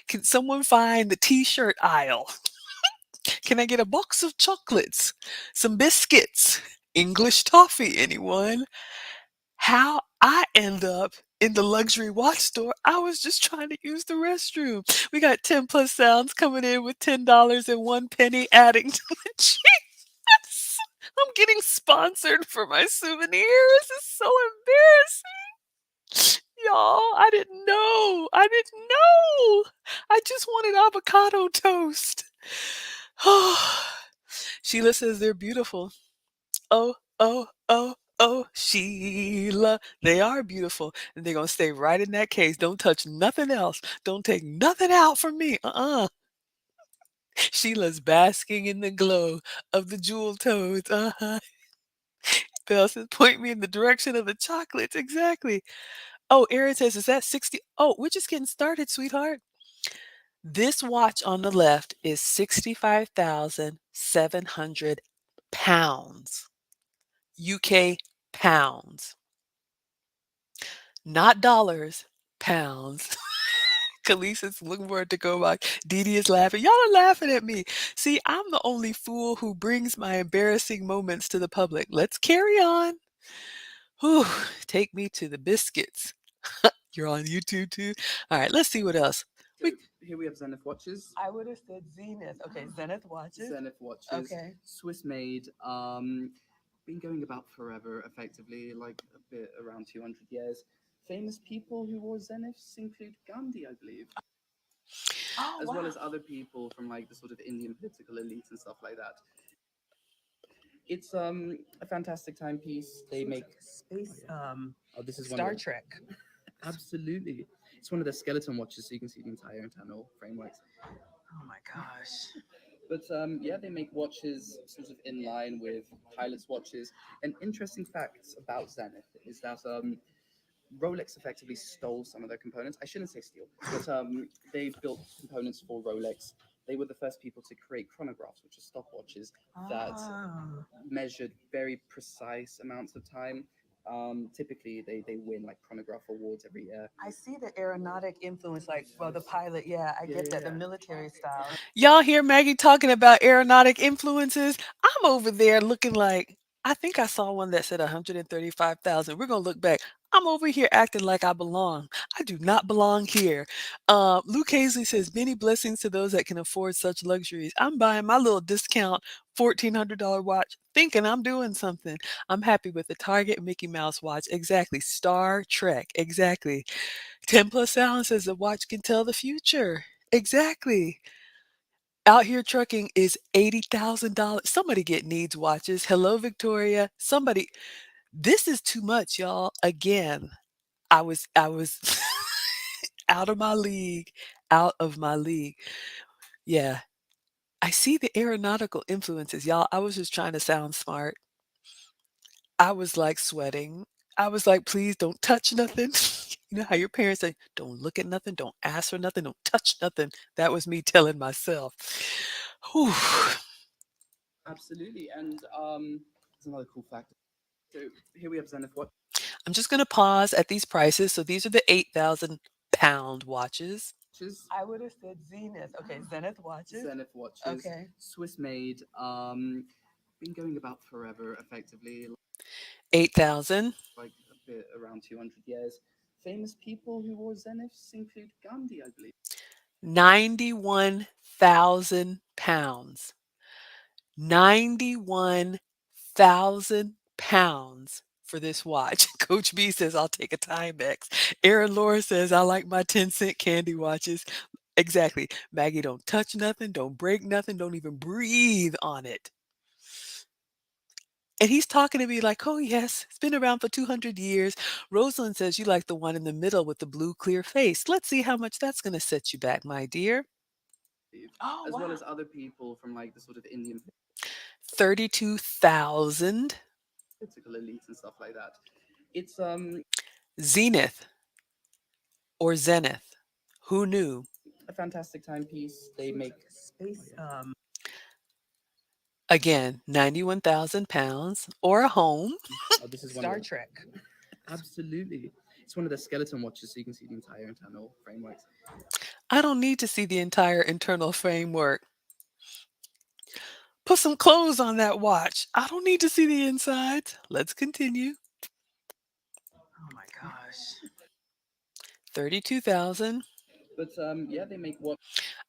S1: Can someone find the t-shirt aisle? Can I get a box of chocolates? Some biscuits? English toffee, anyone? How I end up in the luxury watch store, I was just trying to use the restroom. We got 10 plus sounds coming in with $10 and 1 penny adding to the cheese. I'm getting sponsored for my souvenirs. It's so embarrassing. Y'all, I didn't know. I didn't know. I just wanted avocado toast. Sheila says they're beautiful. Oh, oh, oh, oh, Sheila. They are beautiful. And they're going to stay right in that case. Don't touch nothing else. Don't take nothing out from me. Sheila's basking in the glow of the jewel toads. Belle says, point me in the direction of the chocolates. Exactly. Oh, Erin says, is that 60? Oh, we're just getting started, sweetheart. This watch on the left is 65,700 pounds. UK pounds. Not dollars, pounds. Khalees is looking forward to go back. Dee Dee is laughing. Y'all are laughing at me. See, I'm the only fool who brings my embarrassing moments to the public. Let's carry on. Whew, take me to the biscuits. You're on YouTube too? All right, let's see what else.
S2: So
S1: We
S2: here we have Zenith watches.
S3: I would have said Zenith. Okay, Zenith watches.
S2: Zenith watches,
S3: Okay.
S2: Swiss made, been going about forever, effectively, like a bit around 200 years. Famous people who wore Zeniths include Gandhi, I believe,
S3: Oh
S2: as
S3: wow.
S2: well as other people from like the sort of Indian political elite and stuff like that. It's a fantastic timepiece. They make
S3: Space.
S2: oh, this is one
S3: Star
S2: of the
S3: Trek.
S2: absolutely. It's one of the skeleton watches, so you can see the entire internal framework.
S3: Oh my gosh.
S2: But yeah, they make watches sort of in line with pilots' watches. An interesting fact about Zenith is that Rolex effectively stole some of their components. I shouldn't say steal, but they built components for Rolex. They were the first people to create chronographs, which are stopwatches that
S3: Oh.
S2: measured very precise amounts of time. Typically, they win like chronograph awards every year.
S3: I see the aeronautic influence, like, well, the pilot, yeah, I
S2: Yeah,
S3: get
S2: yeah,
S3: that, the
S2: yeah.
S3: military style.
S1: Y'all hear Maggie talking about aeronautic influences? I'm over there looking like I think I saw one that said 135,000. We're gonna look back. I'm over here acting like I belong. I do not belong here. Luke Hazley says, many blessings to those that can afford such luxuries. I'm buying my little discount $1,400 watch, thinking I'm doing something. I'm happy with the Target Mickey Mouse watch. Exactly. Star Trek. Exactly. 10 plus sound says the watch can tell the future. Exactly. Out Here Trucking is $80,000. Somebody get needs watches. Hello, Victoria. Somebody, this is too much, y'all. Again, I was out of my league, out of my league. Yeah. I see the aeronautical influences, y'all. I was just trying to sound smart. I was like sweating. I was like, please don't touch nothing. You know how your parents say, don't look at nothing, don't ask for nothing, don't touch nothing. That was me telling myself. Whew.
S2: Absolutely. And there's another cool fact. So here we have Zenith
S1: I'm just going to pause at these prices. So these are the 8,000 pound watches.
S2: watches.
S3: I would have said Zenith. Okay, Zenith watches.
S2: Zenith watches.
S3: Okay.
S2: Swiss made. Been going about forever, effectively,
S1: 8,000.
S2: like a bit around 200 years. Famous people who wore Zeniths include Gandhi, I believe.
S1: 91,000 pounds. 91,000 pounds for this watch. Coach B says, I'll take a Timex. Aaron Laura says, I like my 10-cent candy watches. Exactly. Maggie, don't touch nothing, don't break nothing, don't even breathe on it. And he's talking to me like, oh, yes, it's been around for 200 years. Rosalind says, you like the one in the middle with the blue clear face. Let's see how much that's going to set you back, my dear.
S3: Oh,
S2: as
S3: wow.
S2: well as other people from like the sort of Indian
S1: 32,000.
S2: political elites and stuff like that. It's
S1: Zenith or Zenith. Who knew?
S2: a fantastic timepiece. They make
S3: Space.
S1: Again, 91,000 pounds or a home.
S2: oh, this is one
S3: Star
S2: of the,
S3: Trek.
S2: absolutely. It's one of the skeleton watches, so you can see the entire internal frameworks.
S1: I don't need to see the entire internal framework. Put some clothes on that watch. I don't need to see the insides. Let's continue.
S3: Oh my gosh.
S1: 32,000.
S2: But yeah, they make what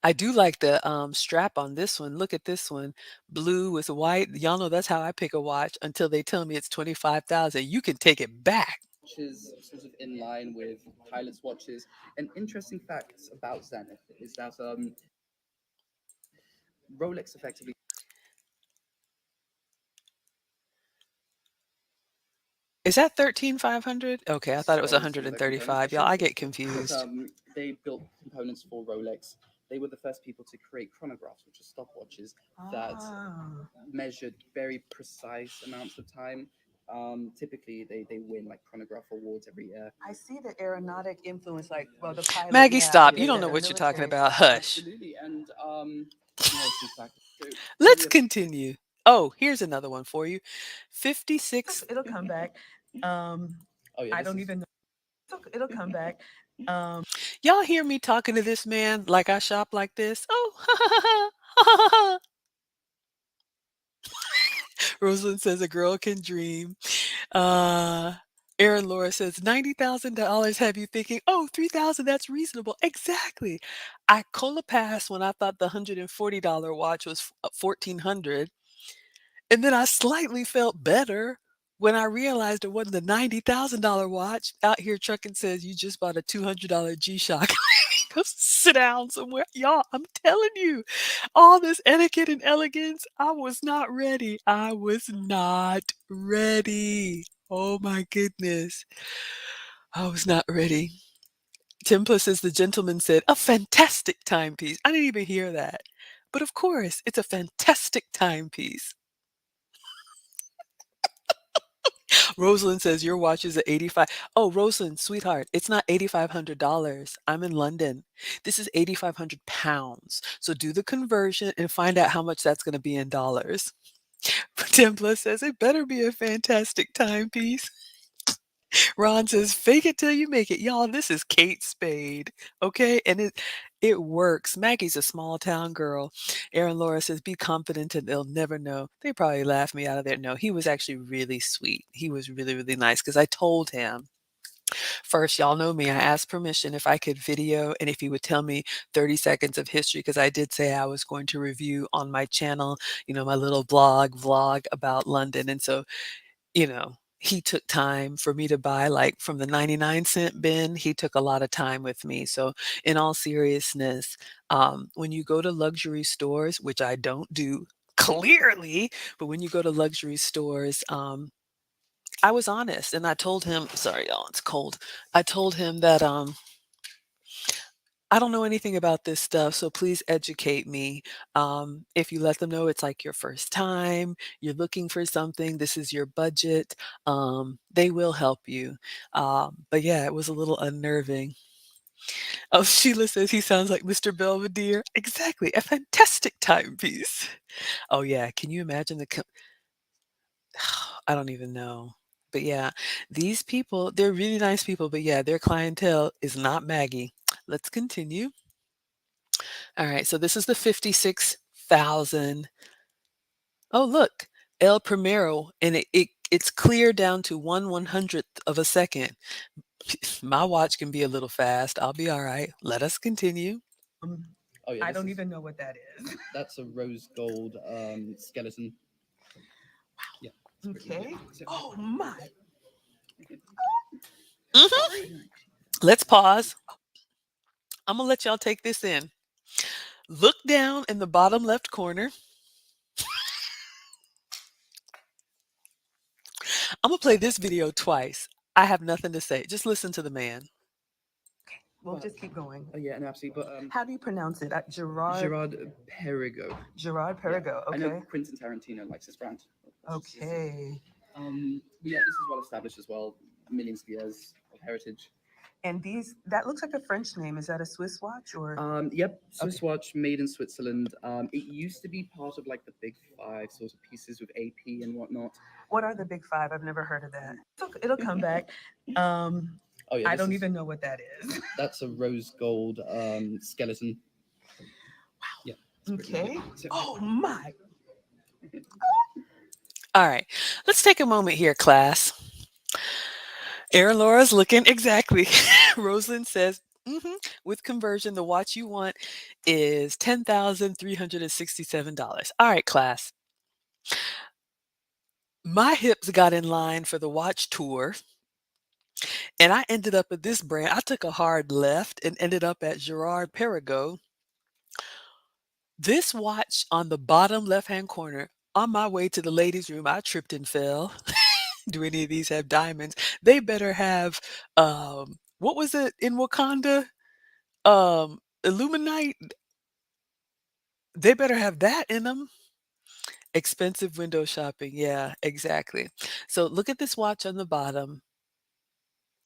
S1: I do like the strap on this one. Look at this one. Blue with white. Y'all know that's how I pick a watch until they tell me it's 25,000. You can take it back.
S2: watches sort of in line with pilots' watches. And interesting facts about Zenith is that Rolex effectively
S1: Is that 13,500? Okay, I thought it was
S2: stole some of their components. I
S1: 135. Y'all,
S2: shouldn't
S1: I
S2: say
S1: get
S2: stole, but
S1: confused.
S2: they built components for Rolex. They were the first people to create chronographs, which are stopwatches that
S3: Ah.
S2: measured very precise amounts of time. Typically, they win like chronograph awards every year.
S3: I see the aeronautic influence, like, well, the pilot,
S1: Maggie,
S3: yeah,
S1: stop. You
S3: the,
S1: don't
S3: yeah,
S1: know
S3: the
S1: what you're talking
S3: military
S1: about.
S3: stuff.
S1: Hush.
S2: Absolutely, and another key factor. So here we
S1: Let's
S2: have.
S1: continue. Oh, here's another one for you. 56.
S3: It'll come back.
S2: Oh yeah,
S3: I
S2: this
S3: don't
S2: is
S3: even know. It'll come back. Um,
S1: Y'all hear me talking to this man like I shop like this? Oh, Rosalind says a girl can dream. Uh, Aaron Laura says $90,000 have you thinking, oh, 3,000, that's reasonable. Exactly. I cola passed when I thought the $140 watch was 1,400. And then I slightly felt better when I realized it wasn't the $90,000 watch. Out here trucking says you just bought a $200 G-Shock. Go sit down somewhere. Y'all, I'm telling you, all this etiquette and elegance, I was not ready. I was not ready. Oh my goodness. I was not ready. Templar says the gentleman said, a fantastic timepiece. I didn't even hear that. But of course, it's a fantastic timepiece. Rosalind says your watch is at 85. Oh, Rosalind, sweetheart, it's not $8,500. I'm in London. This is 8,500 pounds. So do the conversion and find out how much that's going to be in dollars. Templar says it better be a fantastic timepiece. Ron says fake it till you make it. Y'all, this is Kate Spade. Okay. And it works. Maggie's a small town girl. Aaron Laura says, be confident and they'll never know. They probably laughed me out of there. No, he was actually really sweet. He was really, really nice because I told him first, y'all know me. I asked permission if I could video and if he would tell me 30 seconds of history because I did say I was going to review on my channel, my little vlog about London. And so he took time for me to buy, like, from the 99-cent bin. He took a lot of time with me. So in all seriousness, when you go to luxury stores, which I don't do clearly, but when you go to luxury stores, I was honest and I told him, sorry, y'all, it's cold. I told him that I don't know anything about this stuff, so please educate me. If you let them know it's like your first time, you're looking for something, this is your budget, they will help you. But yeah, it was a little unnerving. Oh, Sheila says he sounds like Mr. Belvedere. Exactly, a fantastic timepiece. Oh yeah, can you imagine I don't even know. But yeah, these people, they're really nice people, but yeah, their clientele is not Maggie. Let's continue. All right, so this is the 56,000. Oh, look, El Primero, and it's clear down to 1/100th of a second. My watch can be a little fast. I'll be all right. Let us continue.
S3: Um,
S2: Oh yeah,
S3: I
S2: this
S3: don't
S2: is
S3: even know what that is.
S2: that's a rose gold skeleton. Yeah, it's pretty
S3: Okay.
S2: good. So,
S3: Oh my.
S1: Mhm.
S3: Sorry.
S1: Let's pause. I'm gonna let y'all take this in. Look down in the bottom left corner. I'm gonna play this video twice. I have nothing to say. Just listen to the man.
S3: We'll
S2: but
S3: just keep going.
S2: oh yeah, no, absolutely. But
S3: How do you pronounce it? Gerard.
S2: Gerard Perigo.
S3: Gerard
S2: Yeah,
S3: Perigo.
S2: I know
S3: Okay.
S2: Quentin Tarantino likes his brand.
S3: Okay.
S2: But yeah, this is well established as well. Millions of years of heritage.
S3: And these, that looks like a French name. Is that a Swiss watch or?
S2: Yep, Swiss
S3: Okay.
S2: watch made in Switzerland. It used to be part of like the big five sort of pieces with AP and whatnot.
S3: What are the big five? I've never heard of that. It'll come back. Um,
S2: Oh yeah,
S3: I
S2: this
S3: don't
S2: is
S3: even know what that is.
S2: that's a rose gold skeleton. Yeah, it's pretty
S3: Okay.
S2: good. So,
S3: Oh my.
S1: All right, let's take a moment here, class. Aaron Laura's looking exactly. Rosalind says, with conversion, the watch you want is $10,367. All right, class. My hips got in line for the watch tour, and I ended up at this brand. I took a hard left and ended up at Gerard Perigo. This watch on the bottom left-hand corner, on my way to the ladies' room, I tripped and fell. Do any of these have diamonds? They better have, what was it in Wakanda? Illuminite, they better have that in them. Expensive window shopping. Yeah, exactly. So look at this watch on the bottom.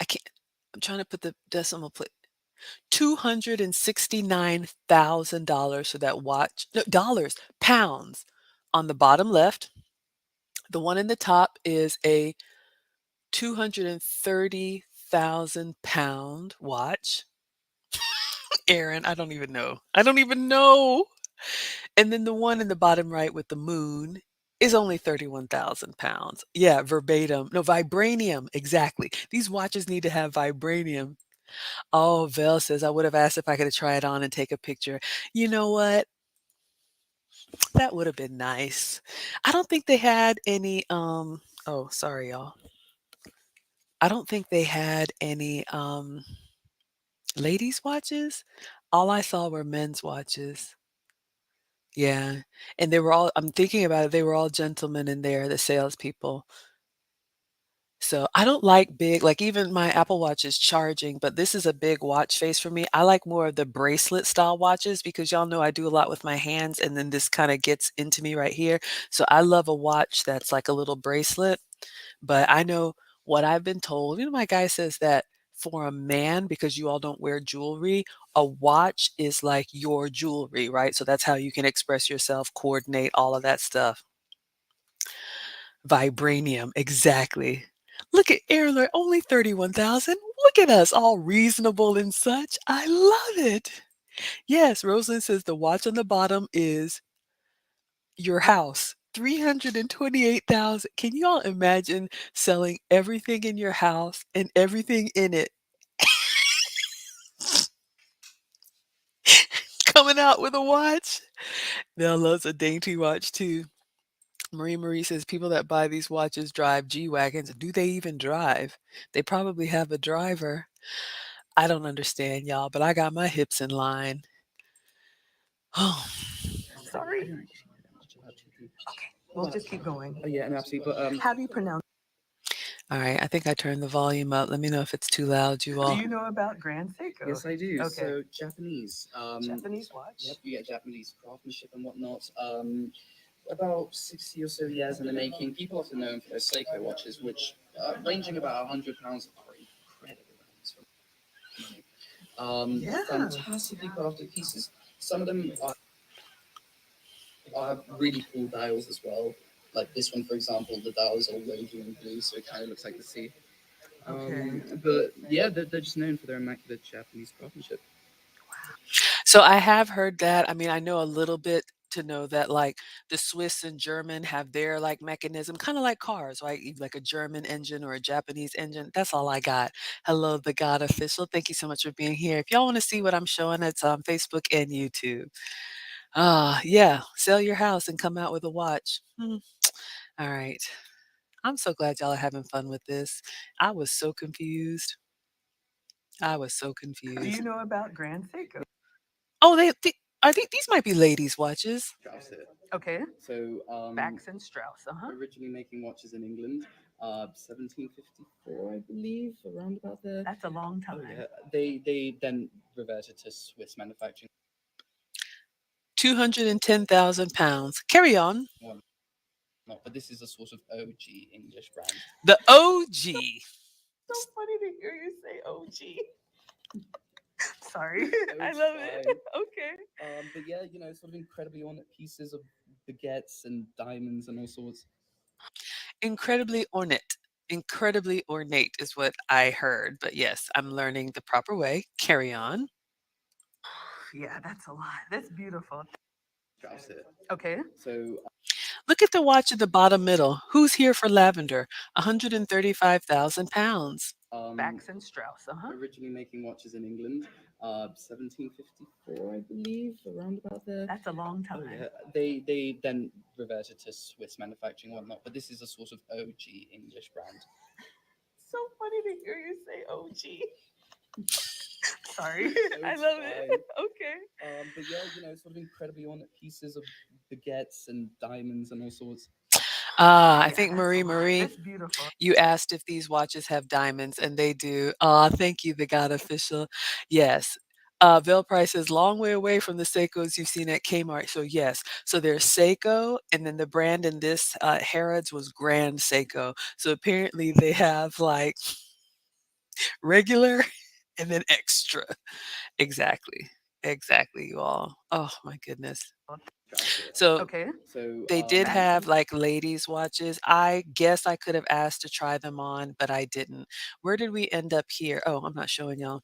S1: I can't, I'm trying to put the decimal place. $269,000 for that watch. No, dollars, pounds on the bottom left. The one in the top is a 230,000 pound watch. Aaron, I don't even know. I don't even know. And then the one in the bottom right with the moon is only 31,000 pounds. Yeah, verbatim. No, vibranium. Exactly. These watches need to have vibranium. Oh, Vel says, I would have asked if I could try it on and take a picture. You know what? That would have been nice. I don't think they had any, oh, sorry, y'all. I don't think they had any, ladies' watches. All I saw were men's watches. Yeah, and they were all I'm thinking about it, they were all gentlemen in there, the salespeople. So, I don't like big like, even my Apple Watch is charging, but this is a big watch face for me. I like more of the bracelet style watches because y'all know I do a lot with my hands, and then this kinda gets into me right here. So, I love a watch that's like a little bracelet, but I know what I've been told, my guy says that for a man, because you all don't wear jewelry, a watch is like your jewelry, right? So that's how you can express yourself, coordinate, all of that stuff. Vibranium, exactly. Look at Erler, only 31,000. Look at us, all reasonable and such. I love it. Yes, Rosalind says the watch on the bottom is your house. 328,000. Can you all imagine selling everything in your house and everything in it coming out with a watch? Nell loves a dainty watch too. Marie says people that buy these watches drive G-Wagons. Do they even drive? They probably have a driver. I don't understand y'all, but I got my hips in line. Oh,
S3: Sorry.
S2: I don't actually know that much about GP.
S3: Okay. We'll just keep going.
S2: Oh yeah, no, absolutely. But
S3: How do you pronounce?
S1: Alright, I think I turned the volume up. Let me know if it's too loud, you
S3: Do
S1: all.
S3: you know about Grand Seiko?
S2: Yes, I do.
S3: Okay.
S2: So Japanese.
S3: Japanese watch.
S2: Yep, you get Japanese craftsmanship and whatnot. About 60 or so years in the making. People often known for their Seiko watches, which ranging about £100 are incredible brands for money.
S3: Yeah.
S2: Fantastically crafted pieces. Some of them have really cool dials as well. Like this one, for example, the dial is all rosy and blue, so it kind of looks like the sea.
S3: Okay.
S2: But yeah, they're just known for their immaculate Japanese craftsmanship.
S1: So I have heard that. I mean, I know a little bit to know that like the Swiss and German have their like mechanism, kind of like cars, right? Like a German engine or a Japanese engine. That's all I got. Hello, the God official. Thank you so much for being here. If y'all want to see what I'm showing, it's on Facebook and YouTube. Yeah, sell your house and come out with a watch. All right. I'm so glad y'all are having fun with this. I was so confused. I was so
S3: Do you
S1: confused.
S3: know about Grand Seiko?
S1: Oh, these might be ladies' watches.
S2: Strauss here.
S3: Okay.
S2: So
S3: Bax and Strauss.
S2: originally making watches in England, 1754, I believe, around about there.
S3: That's a long time.
S2: Oh yeah, they then reverted to Swiss manufacturing.
S1: 210,000 pounds. Carry on.
S2: Well, not, but this is a sort of OG English brand.
S1: The OG.
S3: So funny to hear you say OG. Sorry. I
S2: It's
S3: love it.
S2: fine.
S3: Okay.
S2: But yeah, sort of incredibly ornate pieces of baguettes and diamonds and all sorts.
S1: Incredibly ornate. Incredibly ornate is what I heard. But yes, I'm learning the proper way. Carry on.
S3: Yeah, that's a lot. That's beautiful.
S2: Strauss here.
S3: Okay.
S2: So
S1: Look at the watch at the bottom middle. Who's here for lavender? 135,000 pounds.
S3: Bax and Strauss.
S2: originally making watches in England, 1754, I believe, around about there.
S3: That's a long
S2: Oh
S3: time.
S2: yeah, they then reverted to Swiss manufacturing and whatnot, but this is a sort of OG English brand.
S3: So funny to hear you say OG. Sorry. I
S2: It's
S3: love
S2: fine.
S3: it. Okay.
S2: But yeah, sort of incredibly ornate pieces of baguettes and diamonds and all sorts.
S1: I
S3: Yeah,
S1: think
S3: that's a lot.
S1: Marie,
S3: That's beautiful.
S1: you asked if these watches have diamonds, and they do. Thank you, the God official. Yes. Veil Price is long way away from the Seikos you've seen at Kmart. So yes, so there's Seiko, and then the brand in this Harrods was Grand Seiko. So apparently they have like regular and then extra. Exactly, exactly, you all. Oh my goodness. So
S3: Okay.
S2: So
S1: they did
S3: Bax
S1: have
S3: and
S1: like ladies' watches. I guess I could have asked to try them on, but I didn't. Where did we end up here? Oh, I'm not showing y'all.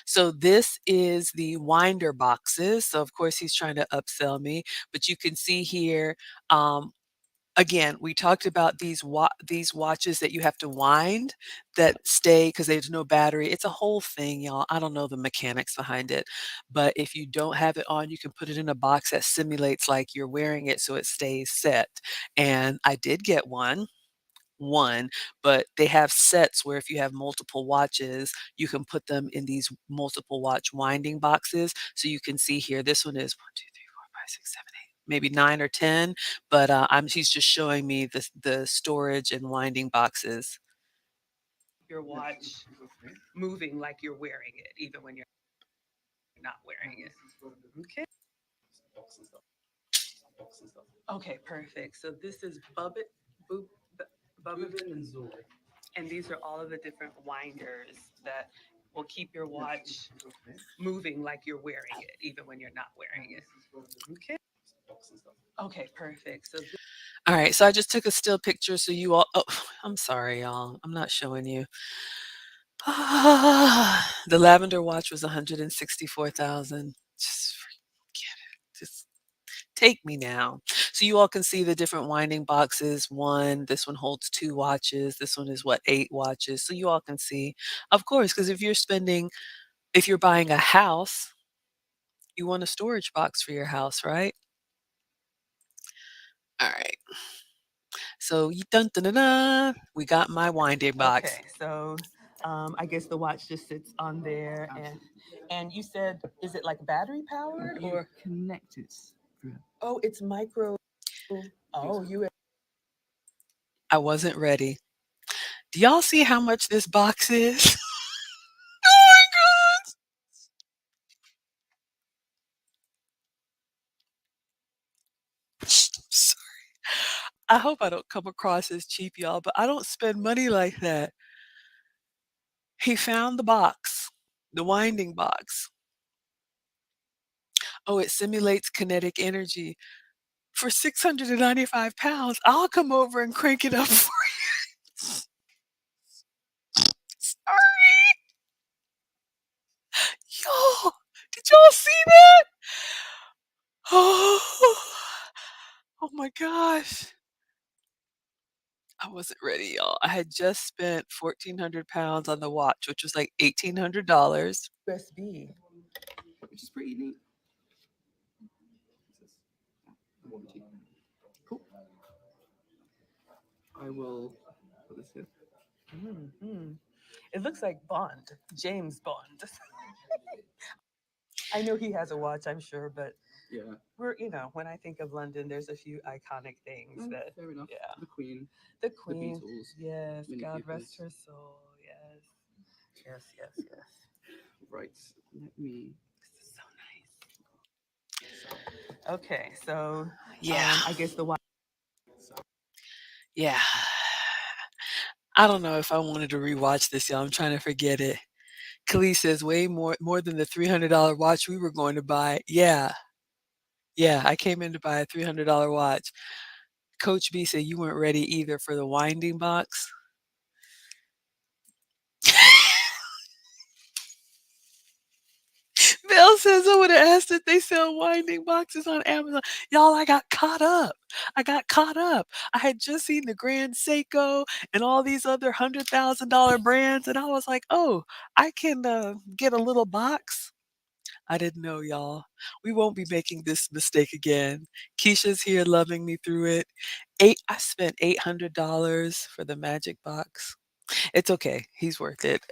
S1: So this is the winder boxes. So of course he's trying to upsell me, but you can see here, again, we talked about these watches that you have to wind that stay because there's no battery. It's a whole thing, y'all. I don't know the mechanics behind it, but if you don't have it on, you can put it in a box that simulates like you're wearing it so it stays set. And I did get one, but they have sets where if you have multiple watches, you can put them in these multiple watch winding boxes. So you can see here, this one is 1, 2, 3, 4, 5, 6, 7, 8, maybe 9 or 10, but he's just showing me the storage and winding boxes.
S3: your watch moving like you're wearing it, even when you're not wearing it. Okay.
S2: box and stuff, box and stuff.
S3: Okay, perfect. So this is Bubbit, Boop, Bubbit,
S2: Bubin and Zor.
S3: and these are all of the different winders that will keep your watch moving like you're wearing it, even when you're not wearing it. Okay.
S2: Box and stuff.
S3: Okay, perfect. So
S1: All right, so I just took a still picture so you all, oh, I'm sorry, y'all. I'm not showing you. The lavender watch was 164,000. Just forget it. Just take me now. So you all can see the different winding boxes. This one holds 2 watches. This one is what, 8 watches. So you all can see, of course, because if you're buying a house, you want a storage box for your house, right? All right. So dun, dun, dun, dun, we got my winding box.
S3: okay, so I guess the watch just sits on there, and you said, is it like battery powered or?
S2: Connect it.
S3: Oh, it's micro. Oh, you.
S1: I wasn't ready. Do y'all see how much this box is? Oh my god! I hope I don't come across as cheap, y'all, but I don't spend money like that. He found the box, the winding box. Oh, it simulates kinetic energy. For 695 pounds, I'll come over and crank it up for you. Sorry. Y'all, did y'all see that? Oh, oh my gosh. I wasn't ready, y'all. I had just spent 1,400 pounds on the watch, which was like $1,800. USB.
S2: which is pretty neat. This is warranty. Cool. I will put this here.
S3: Hmm. It looks like Bond, James Bond. I know he has a watch, I'm sure, but
S2: Yeah.
S3: when I think of London, there's a few iconic things that,
S2: Fair enough.
S3: yeah.
S2: The Queen,
S3: The
S2: the
S3: Queen,
S2: Beatles,
S3: yes,
S2: Mini
S3: God rest
S2: Coopers.
S3: her soul, yes, yes, yes, yes.
S2: Right. Let me.
S3: This is so nice. Okay, so
S1: Yeah,
S3: I guess the watch.
S2: So
S1: yeah. I don't know if I wanted to rewatch this, y'all. I'm trying to forget it. Khalees says way more than the $300 watch we were going to buy. Yeah, yeah. I came in to buy a $300 watch. Coach B said you weren't ready either for the winding box. Mel says I would have asked if they sell winding boxes on Amazon. Y'all, I got caught up. I got caught up. I had just seen the Grand Seiko and all these other $100,000 brands, and I was like, oh, I can get a little box. I didn't know, y'all. We won't be making this mistake again. Keisha's here loving me through it. I spent $800 for the magic box. It's okay. He's worth it.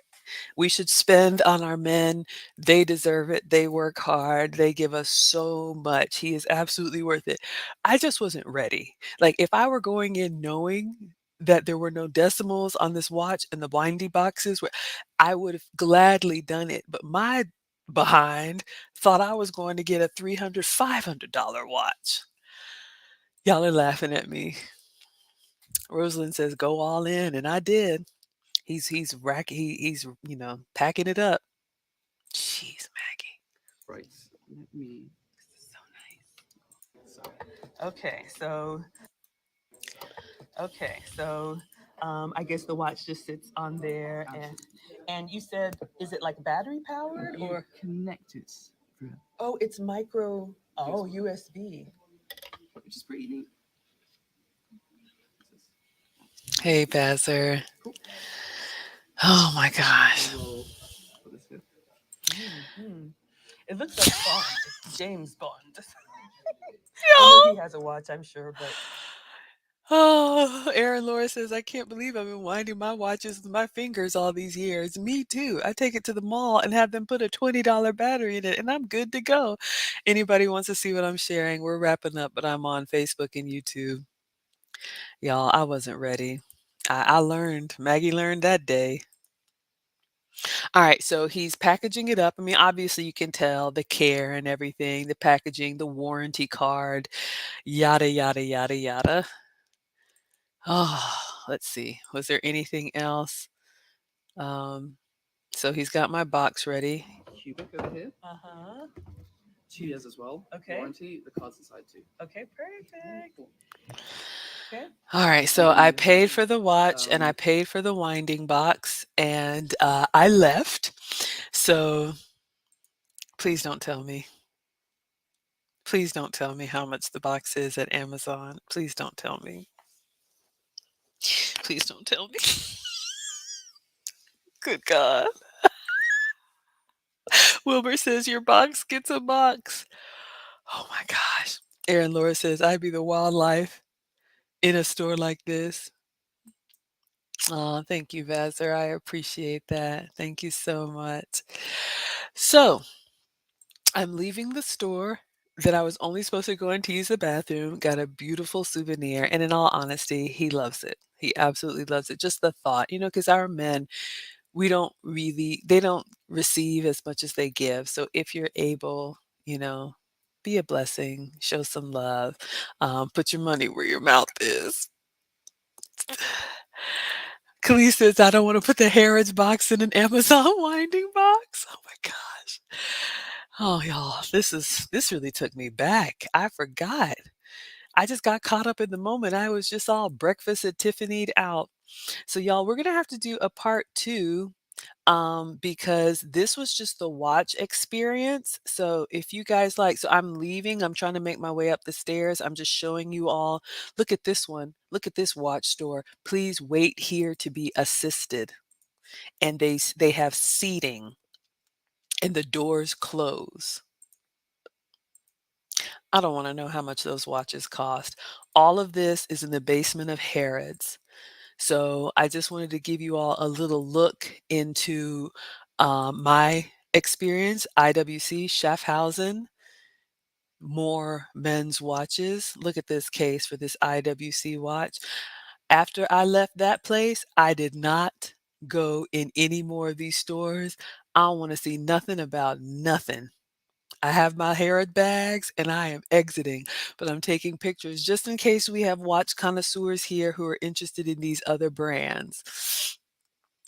S1: We should spend on our men. They deserve it. They work hard. They give us so much. He is absolutely worth it. I just wasn't ready. Like, if I were going in knowing that there were no decimals on this watch and the windy boxes, I would have gladly done it. But my behind thought I was going to get a $300, $500 watch. Y'all are laughing at me. Rosalind says, go all in. And I did. He's packing it up. Jeez, Maggie.
S2: right. Let me.
S3: This is so
S2: So
S3: nice. Okay, so I guess the watch just sits on there, and you said, is it like battery powered
S2: you
S3: or?
S2: connect it through
S3: Oh, it's micro. Oh,
S2: USB.
S3: USB.
S2: which is pretty neat. This is
S1: Hey, Bazzer.
S2: cool.
S1: Oh my
S2: I
S1: gosh.
S2: will put this here.
S3: Hmm. It looks like Bond, James Bond. I know he
S1: Y'all.
S3: has a watch, I'm sure, but
S1: Oh, Aaron Laura says, I can't believe I've been winding my watches with my fingers all these years. Me too. I take it to the mall and have them put a $20 battery in it, and I'm good to go. Anybody wants to see what I'm sharing? We're wrapping up, but I'm on Facebook and YouTube. Y'all, I wasn't ready. I learned. Maggie learned that day. All right, so he's packaging it up. I mean, obviously, you can tell the care and everything, the packaging, the warranty card, yada, yada, yada, yada. Oh, let's see. Was there anything else? Um, so he's got my box ready.
S2: Cubic over here.
S3: uh-huh.
S2: 2 years as well.
S3: Okay.
S2: Warranty. The card's inside too.
S3: Okay, perfect.
S2: Cool.
S3: Okay.
S1: All right, so I paid for the watch and I paid for the winding box, and I left. So please don't tell me. Please don't tell me how much the box is at Amazon. Please don't tell me. Please don't tell me. Good God. Wilbur says your box gets a box. Oh my gosh. Aaron Laura says I'd be the wildlife in a store like this. Oh, thank you, Vassar. I appreciate that. Thank you so much. So I'm leaving the store. that I was only supposed to go in to use the bathroom, got a beautiful souvenir, and in all honesty, he loves it. He absolutely loves it. Just the thought, because our men, we don't really they don't receive as much as they give. So if you're able, you know, be a blessing, show some love, put your money where your mouth is. Khalees says, I don't want to put the Harrods box in an Amazon winding box. Oh my gosh. Oh y'all, this really took me back. I forgot. I just got caught up in the moment. I was just all breakfast at Tiffany'd out. So y'all, we're gonna have to do a part two, because this was just the watch experience. So if you guys like, so I'm leaving, I'm trying to make my way up the stairs. I'm just showing you all, look at this one, look at this watch store. Please wait here to be assisted. And they have seating and the doors close. I don't want to know how much those watches cost. All of this is in the basement of Harrods. So I just wanted to give you all a little look into my experience. IWC, Schaffhausen, more men's watches. Look at this case for this IWC watch. After I left that place, I did not go in any more of these stores. I don't want to see nothing about nothing. I have my Harrod bags and I am exiting, but I'm taking pictures just in case we have watch connoisseurs here who are interested in these other brands.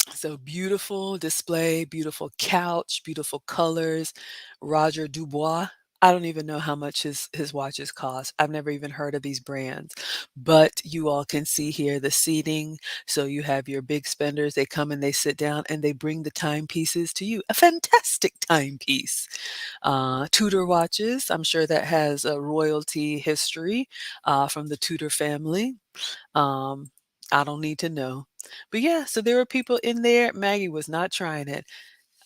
S1: So beautiful display, beautiful couch, beautiful colors. Roger Dubois. I don't even know how much his watches cost. I've never even heard of these brands. But you all can see here the seating. So you have your big spenders. They come and they sit down and they bring the timepieces to you. A fantastic timepiece. Tudor watches. I'm sure that has a royalty history from the Tudor family. Um, I don't need to know. But yeah, so there were people in there. Maggie was not trying it.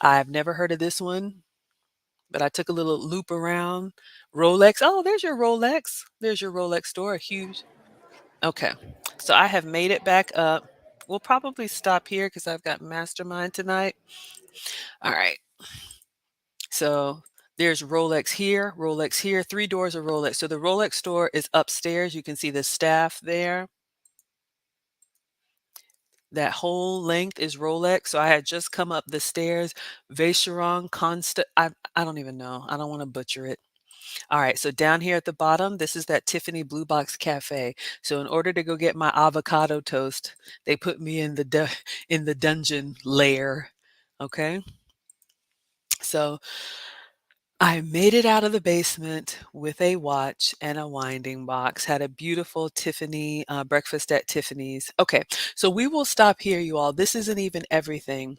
S1: I've never heard of this one, but I took a little loop around. Rolex. Oh, there's your Rolex. There's your Rolex store. A huge. Okay. So I have made it back up. We'll probably stop here because I've got mastermind tonight. All right. So there's Rolex here, three doors of Rolex. So the Rolex store is upstairs. You can see the staff there. That whole length is Rolex. So I had just come up the stairs. Vacheron Constant. I don't even know. I don't want to butcher it. All right. So down here at the bottom, this is that Tiffany Blue Box Cafe. So in order to go get my avocado toast, they put me in the in the dungeon lair. Okay. So I made it out of the basement with a watch and a winding box. Had a beautiful Tiffany breakfast at Tiffany's. Okay, so we will stop here, you all. This isn't even everything.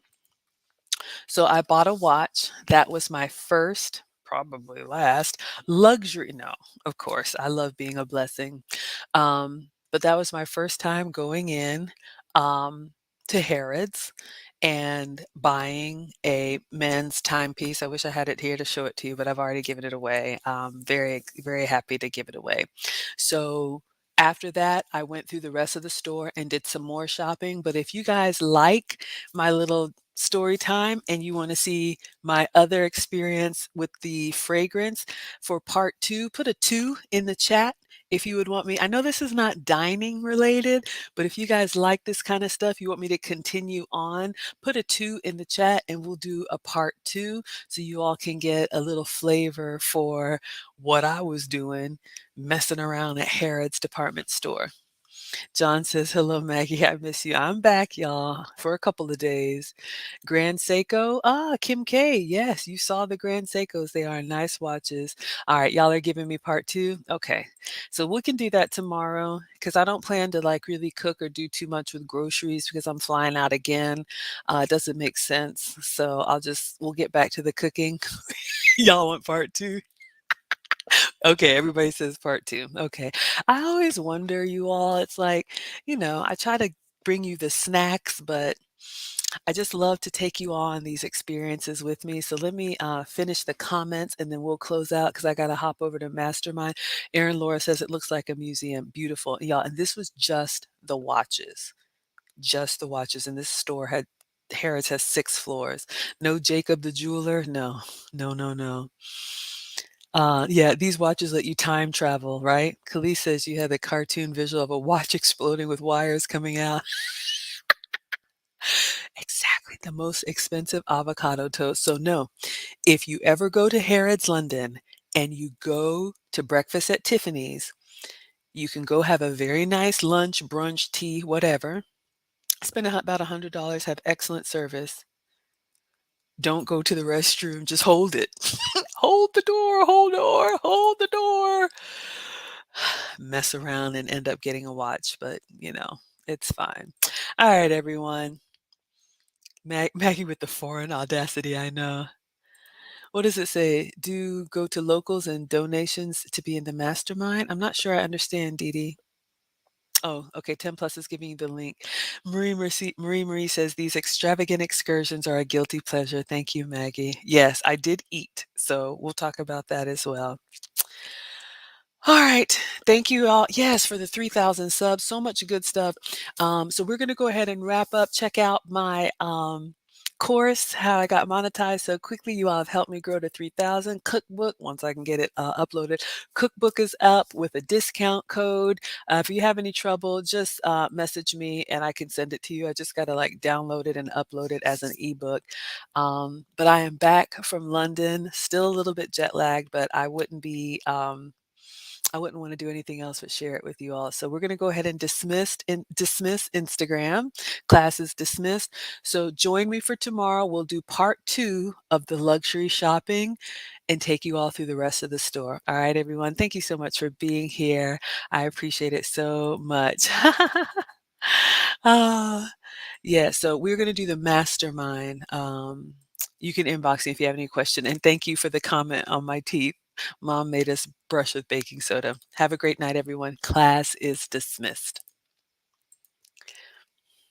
S1: So I bought a watch. That was my first, probably last, luxury. No, of course, I love being a blessing. But that was my first time going in to Harrods and buying a men's timepiece. I wish I had it here to show it to you, but I've already given it away. Very, very happy to give it away. So after that, I went through the rest of the store and did some more shopping. But if you guys like my little story time and you want to see my other experience with the fragrance for part two, put a 2 in the chat if you would want me. I know this is not dining related, but if you guys like this kind of stuff, you want me to continue on, put a 2 in the chat and we'll do a part two so you all can get a little flavor for what I was doing messing around at Harrod's department store. John says, hello, Maggie. I miss you. I'm back, y'all, for a couple of days. Grand Seiko. Kim K. Yes, you saw the Grand Seikos. They are nice watches. All right, y'all are giving me part two. Okay. So we can do that tomorrow because I don't plan to like really cook or do too much with groceries because I'm flying out again. It doesn't make sense. So we'll get back to the cooking. Y'all want part two? Okay, everybody says part two. Okay. I always wonder, you all, it's like, I try to bring you the snacks, but I just love to take you on these experiences with me. So let me finish the comments and then we'll close out because I got to hop over to Mastermind. Erin Laura says it looks like a museum. Beautiful. Y'all, and this was just the watches. Just the watches. And this store Harrods has 6 floors. No Jacob the jeweler. No, no, no, no. Yeah, these watches let you time travel, right? Khalees says you had the cartoon visual of a watch exploding with wires coming out. Exactly, the most expensive avocado toast. So no, if you ever go to Harrod's London and you go to breakfast at Tiffany's, you can go have a very nice lunch, brunch, tea, whatever. Spend about $100, have excellent service. Don't go to the restroom, just hold it. Hold the door, hold door, hold the door. Mess around and end up getting a watch, but it's fine. All right, everyone. Maggie with the foreign audacity, I know. What does it say? Do go to locals and donations to be in the mastermind? I'm not sure I understand, Dee Dee. Oh, okay. 10 Plus is giving you the link. Marie says these extravagant excursions are a guilty pleasure. Thank you, Maggie. Yes, I did eat. So we'll talk about that as well. All right. Thank you all. Yes, for the 3,000 subs. So much good stuff. So we're going to go ahead and wrap up. Check out my course, How I Got Monetized So Quickly. You all have helped me grow to 3,000. Cookbook, once I can get it uploaded. Cookbook is up with a discount code. If you have any trouble, just message me and I can send it to you. I just got to like download it and upload it as an ebook. But I am back from London, still a little bit jet lagged, but I wouldn't want to do anything else but share it with you all. So we're going to go ahead and dismiss Instagram. Class is dismissed. So join me for tomorrow. We'll do part 2 of the luxury shopping and take you all through the rest of the store. All right, everyone. Thank you so much for being here. I appreciate it so much. uh, yeah, so we're going to do the mastermind. You can inbox me if you have any question. And thank you for the comment on my teeth. Mom made us brush with baking soda. Have a great night, everyone. Class is dismissed.